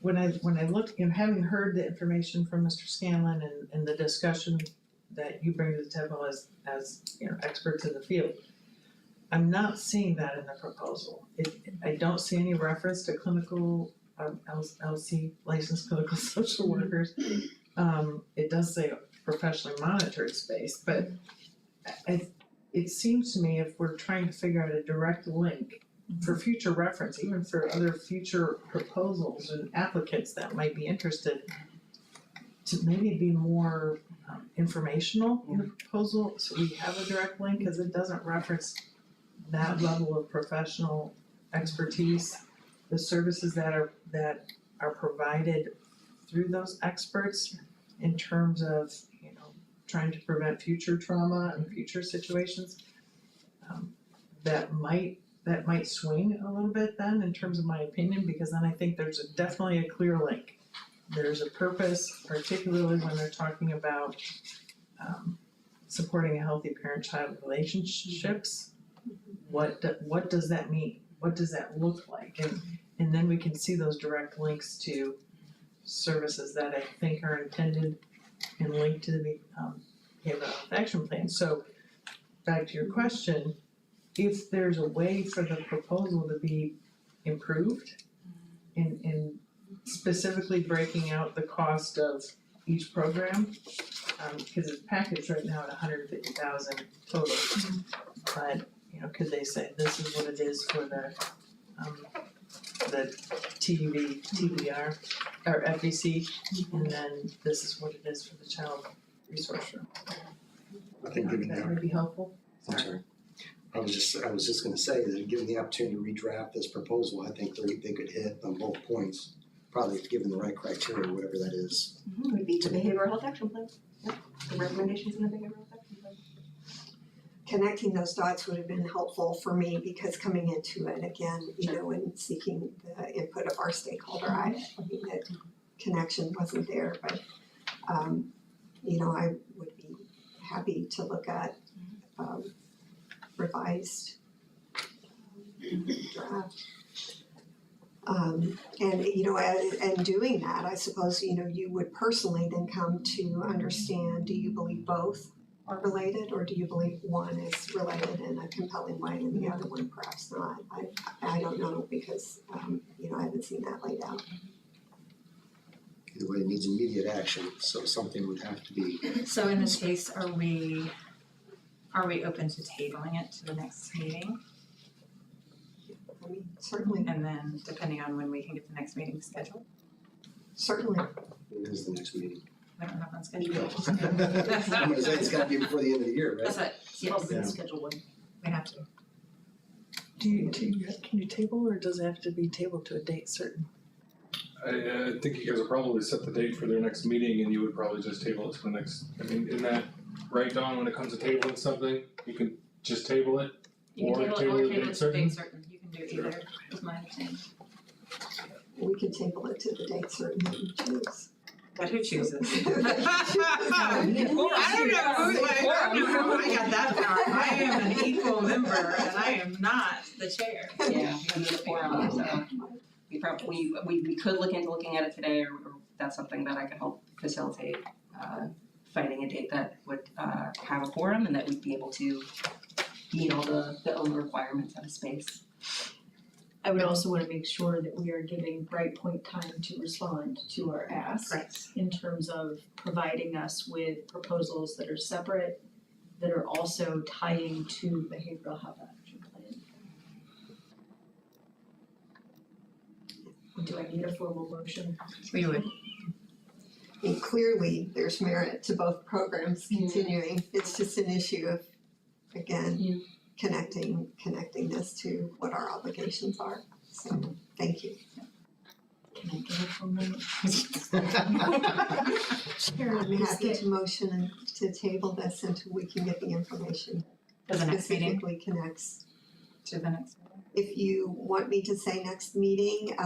A: When I look, and having heard the information from Mr. Scanlon and the discussion that you bring to the table as you know, experts in the field, I'm not seeing that in the proposal. I don't see any reference to clinical, LC, licensed clinical social workers. It does say professionally monitored space, but it seems to me if we're trying to figure out a direct link for future reference, even for other future proposals and applicants that might be interested, to maybe be more informational in the proposal, so we have a direct link, because it doesn't reference that level of professional expertise, the services that are provided through those experts in terms of, you know, trying to prevent future trauma and future situations. That might swing a little bit then in terms of my opinion, because then I think there's definitely a clear link. There's a purpose, particularly when they're talking about supporting a healthy parent-child relationships. What does that mean? What does that look like? And then we can see those direct links to services that I think are intended and linked to the behavioral health action plan. So back to your question, if there's a way for the proposal to be improved in specifically breaking out the cost of each program, because it's packaged right now at $150,000 total. But, you know, could they say this is what it is for the TBR or FVC, and then this is what it is for the child resource room?
I: I think given
A: That
I: that,
A: would be helpful.
I: I'm sorry. I was just gonna say that given the opportunity to redraft this proposal, I think they could hit on both points, probably given the right criteria, whatever that is.
B: Would be the behavioral health action plan. Yep, the recommendations in the behavioral health action plan.
F: Connecting those dots would have been helpful for me, because coming into it again, you know, and seeking the input of our stakeholder, I mean, that connection wasn't there, but you know, I would be happy to look at revised draft. And you know, and doing that, I suppose, you know, you would personally then come to understand, do you believe both are related, or do you believe one is related in a compelling way and the other one perhaps not? I don't know, because you know, I haven't seen that laid out.
I: Either way, it needs immediate action, so something would have to be.
G: So in this case, are we open to tabling it to the next meeting?
F: I mean, certainly,
G: And then depending on when we can get the next meeting scheduled,
F: certainly.
I: When is the next meeting?
G: we don't have one scheduled.
I: I'm gonna say it's gotta be before the end of the year, right?
G: That's it, yes,
I: Yeah.
H: schedule one.
G: we have to.
A: Can you table, or does it have to be tabled to a date certain?
E: I think you guys will probably set the date for their next meeting and you would probably just table it to the next, I mean, in that, right, Dawn, when it comes to tabling something, you can just table it?
G: You can
E: Or
G: table it,
E: table
G: or
E: the
G: table
E: date
G: it to
E: certain?
G: date certain, you can do either, is my understanding.
F: We can table it to the date certain that you choose.
G: But who chooses?
F: I
G: I don't know, I got that power, I am an equal member and I am not the chair.
B: Yeah, we need a forum, so we could look into looking at it today, or that's something that I could help facilitate, finding a date that would have a forum and that we'd be able to meet all the own requirements of a space.
H: I would also wanna make sure that we are giving Brightpoint time to respond to our ask.
G: Correct.
H: In terms of providing us with proposals that are separate, that are also tying to behavioral health action plan. Do I need a formal motion?
G: We would.
F: I mean, clearly, there's merit to both programs continuing. It's just an issue of, again, connecting this to what our obligations are. So, thank you.
H: Can I get a formal?
F: I'm happy to motion and to table this until we can get the information
G: For the next meeting,
F: specifically connects.
G: to the next meeting.
F: If you want me to say next meeting,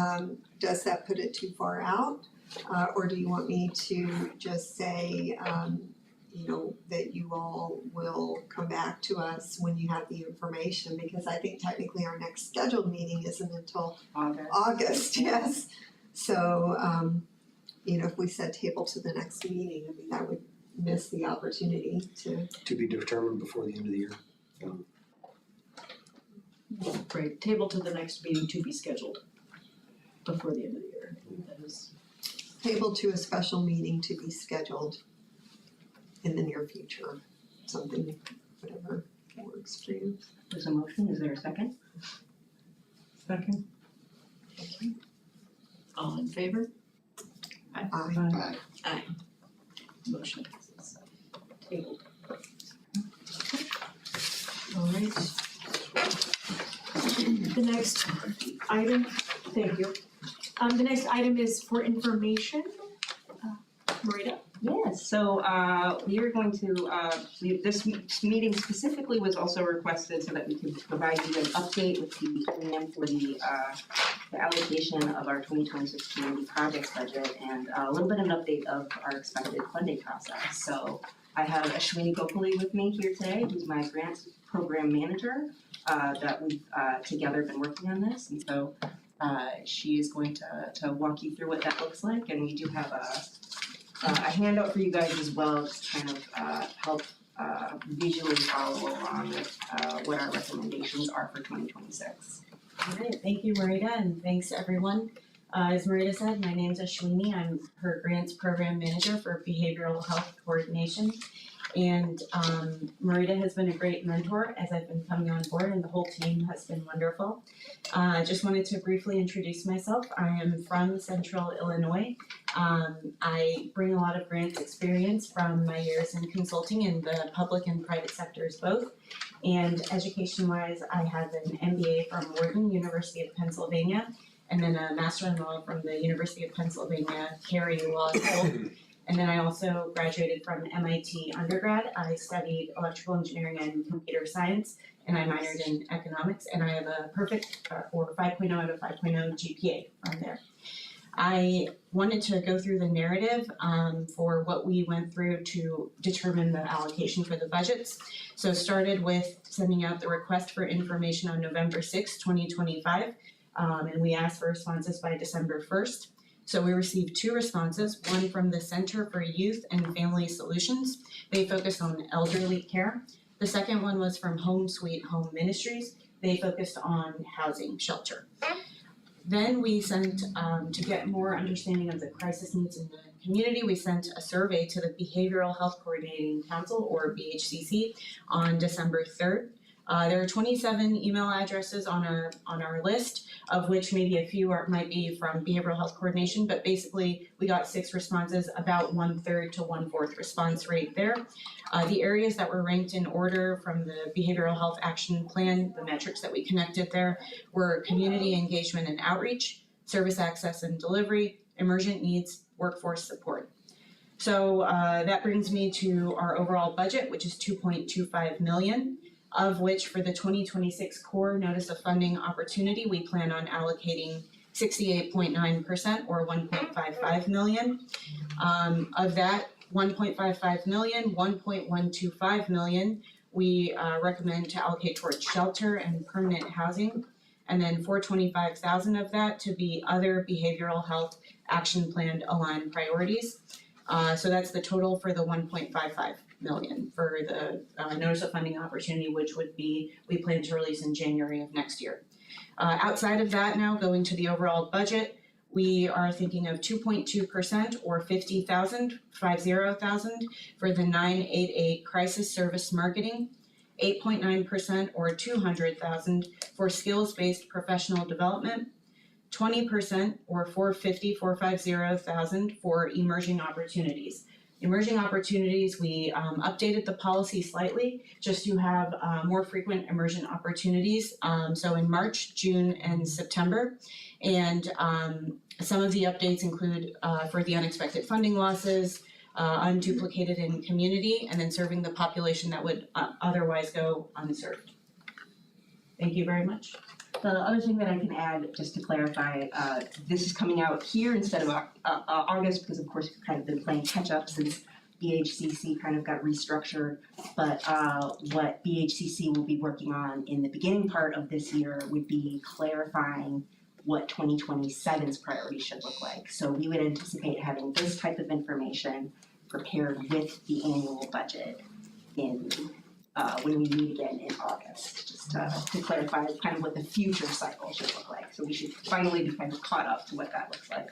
F: does that put it too far out? Or do you want me to just say, that you all will come back to us when you have the information, because I think technically our next scheduled meeting isn't until August, yes. So, if we said table to the next meeting, I mean, that would miss the opportunity
I: To be determined before the end of the year.
J: Right, table to the next meeting to be scheduled before the end of the year. That is,
F: table to a special meeting to be scheduled in the near future, something, whatever works for you.
B: There's a motion, is there a second?
A: Second.
J: all in favor?
F: Aye.
J: Motion passes. Tabled. All right.
H: The next item, thank you. The next item is for information. Marita?
B: Yes, so we are going to, this meeting specifically was also requested so that we could provide you an update with the plan for the allocation of our 2026 community projects budget and a little bit of an update of our expected funding process. So I have Ashwini Gopali with me here today, who's my grants program manager, that we've together been working on this, and so she is going to walk you through what that looks like, and we do have a handout for you guys as well to kind of help visually follow along with what our recommendations are for 2026.
K: Alright, thank you Marita, and thanks everyone. As Marita said, my name's Ashwini, I'm her grants program manager for behavioral health coordination. And Marita has been a great mentor as I've been coming on board, and the whole team has been wonderful. Just wanted to briefly introduce myself. I am from Central Illinois. I bring a lot of grants experience from my years in consulting in the public and private sectors both. And education-wise, I have an MBA from Wharton, University of Pennsylvania, and then a Master in Law from the University of Pennsylvania, Carey Law School. And then I also graduated from MIT undergrad. I studied electrical engineering and computer science, and I minored in economics, and I have a perfect, or 5.0 out of 5.0 GPA from there. I wanted to go through the narrative for what we went through to determine the allocation for the budgets. So started with sending out the request for information on November 6, 2025, and we asked for responses by December 1st. So we received 2 responses, one from the Center for Youth and Family Solutions. They focused on elderly care. The second one was from Home Sweet Home Ministries. They focused on housing shelter. Then we sent, to get more understanding of the crisis needs in the community, we sent a survey to the Behavioral Health Coordinating Council, or BHCC, on December 3rd. There are 27 email addresses on our list, of which maybe a few might be from behavioral health coordination, but basically we got 6 responses, about 1/3 to 1/4 response rate there. The areas that were ranked in order from the Behavioral Health Action Plan, the metrics that we connected there, were community engagement and outreach, service access and delivery, emergent needs, workforce support. So that brings me to our overall budget, which is $2.25 million. Of which for the 2026 core notice of funding opportunity, we plan on allocating 68.9% or $1.55 million. Of that $1.55 million, $1.125 million we recommend to allocate towards shelter and permanent housing. And then $425,000 of that to be other behavioral health action plan aligned priorities. So that's the total for the 1.55 million for the notice of funding opportunity, which would be, we plan to release in January of next year. Outside of that now, going to the overall budget, we are thinking of 2.2% or 50,000 for the 988 crisis service marketing, 8.9% or 200,000 for skills-based professional development, 20% or 450,000 for emerging opportunities. Emerging opportunities, we updated the policy slightly just to have more frequent emergent opportunities. So in March, June, and September. And some of the updates include for the unexpected funding losses, unduplicated in community, and then serving the population that would otherwise go unserved. Thank you very much.
B: The other thing that I can add, just to clarify, this is coming out here instead of August because of course we've kind of been playing catch up since BHCC kind of got restructured, but what BHCC will be working on in the beginning part of this year would be clarifying what 2027's priorities should look like. So we would anticipate having this type of information prepared with the annual budget in when we meet again in August, just to clarify kind of what the future cycle should look like. So we should finally be kind of caught up to what that looks like.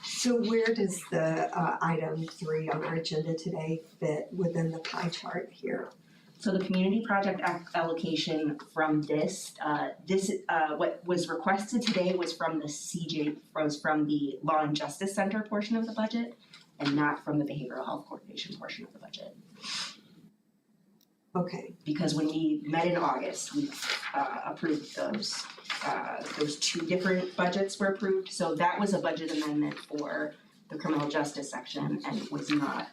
F: So where does the item 3 on our agenda today fit within the pie chart here?
B: So the community project allocation from this, what was requested today was from the Law and Justice Center portion of the budget and not from the Behavioral Health Coordination portion of the budget.
F: Okay,
B: Because when we met in August, we approved those two different budgets were approved. So that was a budget amendment for the criminal justice section and was not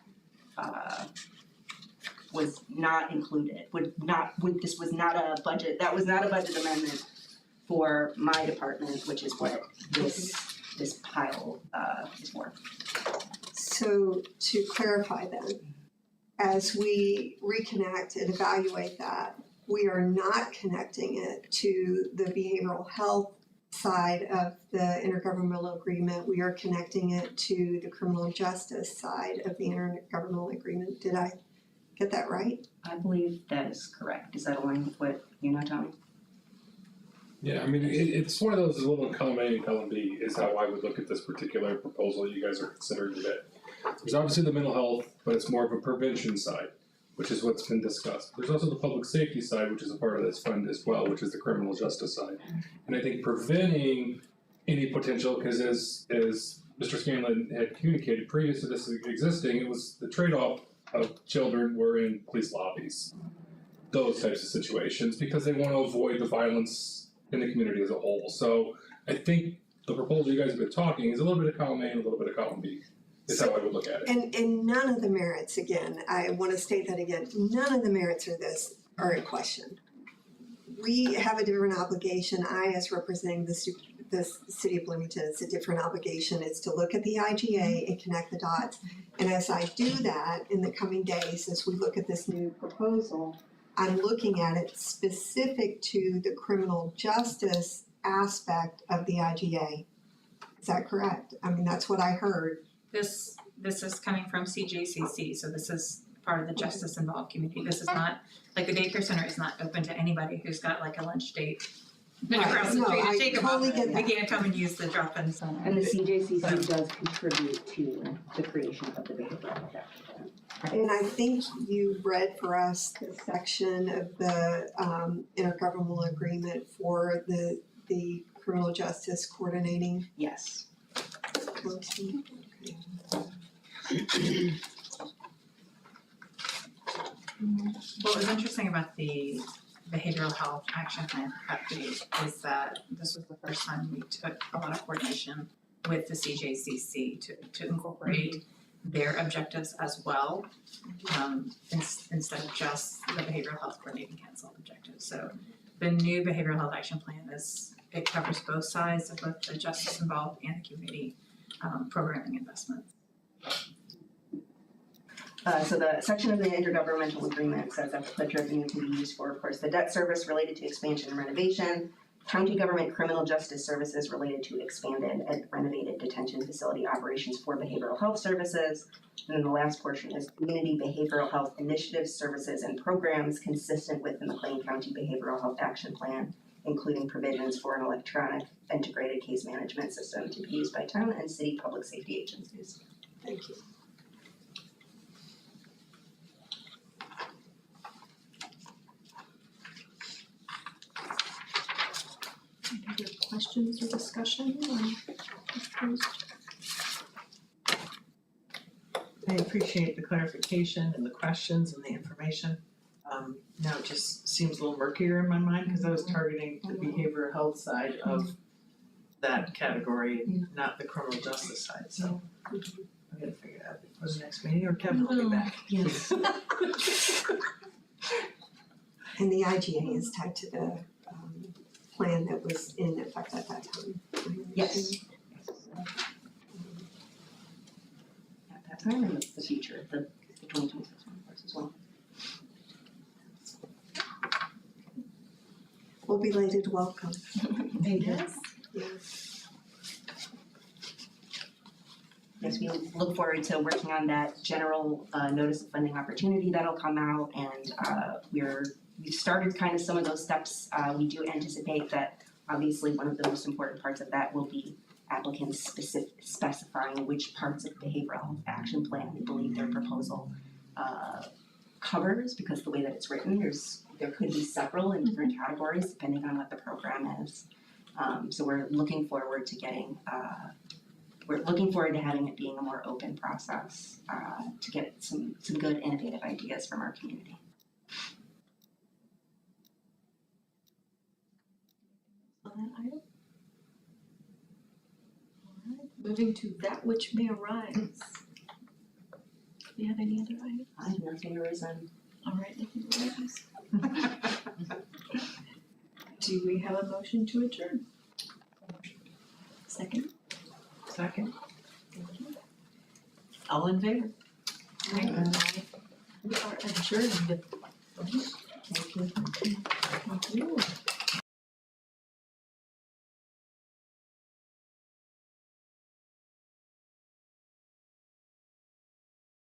B: included, this was not a budget, that was not a budget amendment for my department, which is what this pile is for.
F: so to clarify then, as we reconnect and evaluate that, we are not connecting it to the behavioral health side of the intergovernmental agreement. We are connecting it to the criminal justice side of the intergovernmental agreement. Did I get that right?
B: I believe that is correct. Does that align with what you know, Tommy?
E: Yeah, I mean, it's one of those little column A and column B is how I would look at this particular proposal you guys are considering today. There's obviously the mental health, but it's more of a prevention side, which is what's been discussed. There's also the public safety side, which is a part of this fund as well, which is the criminal justice side. And I think preventing any potential, because as Mr. Scanlon had communicated previous to this existing, it was the trade-off of children were in police lobbies, those types of situations, because they want to avoid the violence in the community as a whole. So I think the proposal you guys have been talking is a little bit of column A and a little bit of column B, is how I would look at it.
F: And none of the merits, again, I wanna state that again, none of the merits of this are in question. We have a different obligation, I as representing the city of Bloomington, it's a different obligation, it's to look at the IGA and connect the dots. And as I do that in the coming days, as we look at this new proposal, I'm looking at it specific to the criminal justice aspect of the IGA. Is that correct? I mean, that's what I heard.
G: This is coming from CJCC, so this is part of the justice involved community. This is not, like the daycare center is not open to anybody who's got like a lunch date. Across the
F: No,
G: street
F: I
G: to take them
F: totally
G: off,
F: get
G: they
F: that.
G: can't come and use the drop-in center.
B: And the CJCC does contribute to the creation of the behavioral health action plan.
F: And I think you read for us the section of the intergovernmental agreement for the criminal justice coordinating
B: Yes.
F: council.
G: What was interesting about the behavioral health action plan update is that this was the first time we took a lot of coordination with the CJCC to incorporate their objectives as well, instead of just the behavioral health coordinating council objectives. So the new behavioral health action plan it covers both sides of both the justice involved and the community programming investments.
B: So the section of the intergovernmental agreement says that the pledge revenue can be used for, of course, the debt service related to expansion and renovation, county government criminal justice services related to expanded and renovated detention facility operations for behavioral health services. And then the last portion is community behavioral health initiatives, services, and programs consistent with the McLean County Behavioral Health Action Plan, including provisions for an electronic integrated case management system to be used by town and city public safety agencies.
F: Thank you.
H: Any other questions or discussion on this proposed?
A: I appreciate the clarification and the questions and the information. Now it just seems a little murkier in my mind because I was targeting the behavioral health side of that category, not the criminal justice side, so I'm gonna figure it out before the next meeting or Kevin will be back.
B: Yes.
F: And the IGA is tied to the plan that was in effect at that time.
B: Yes. time and the future, the 2026 one of course as well.
F: Well, belated welcome.
K: Thank you.
F: Yes.
B: Yes, we look forward to working on that general notice of funding opportunity that'll come out, and we've started kind of some of those steps. We do anticipate that obviously one of the most important parts of that will be applicants specifying which parts of behavioral health action plan they believe their proposal covers, because the way that it's written, there could be several in different categories depending on what the program is. So we're looking forward to having it being a more open process to get some good innovative ideas from our community.
J: On that item? Alright, moving to that which may arise. Do you have any other items?
B: I have nothing to reason.
J: Alright, nothing arises. Do we have a motion to adjourn? Second?
A: Second.
J: Thank you. All in favor? We are adjourned.
B: Thank you.
J: Thank you.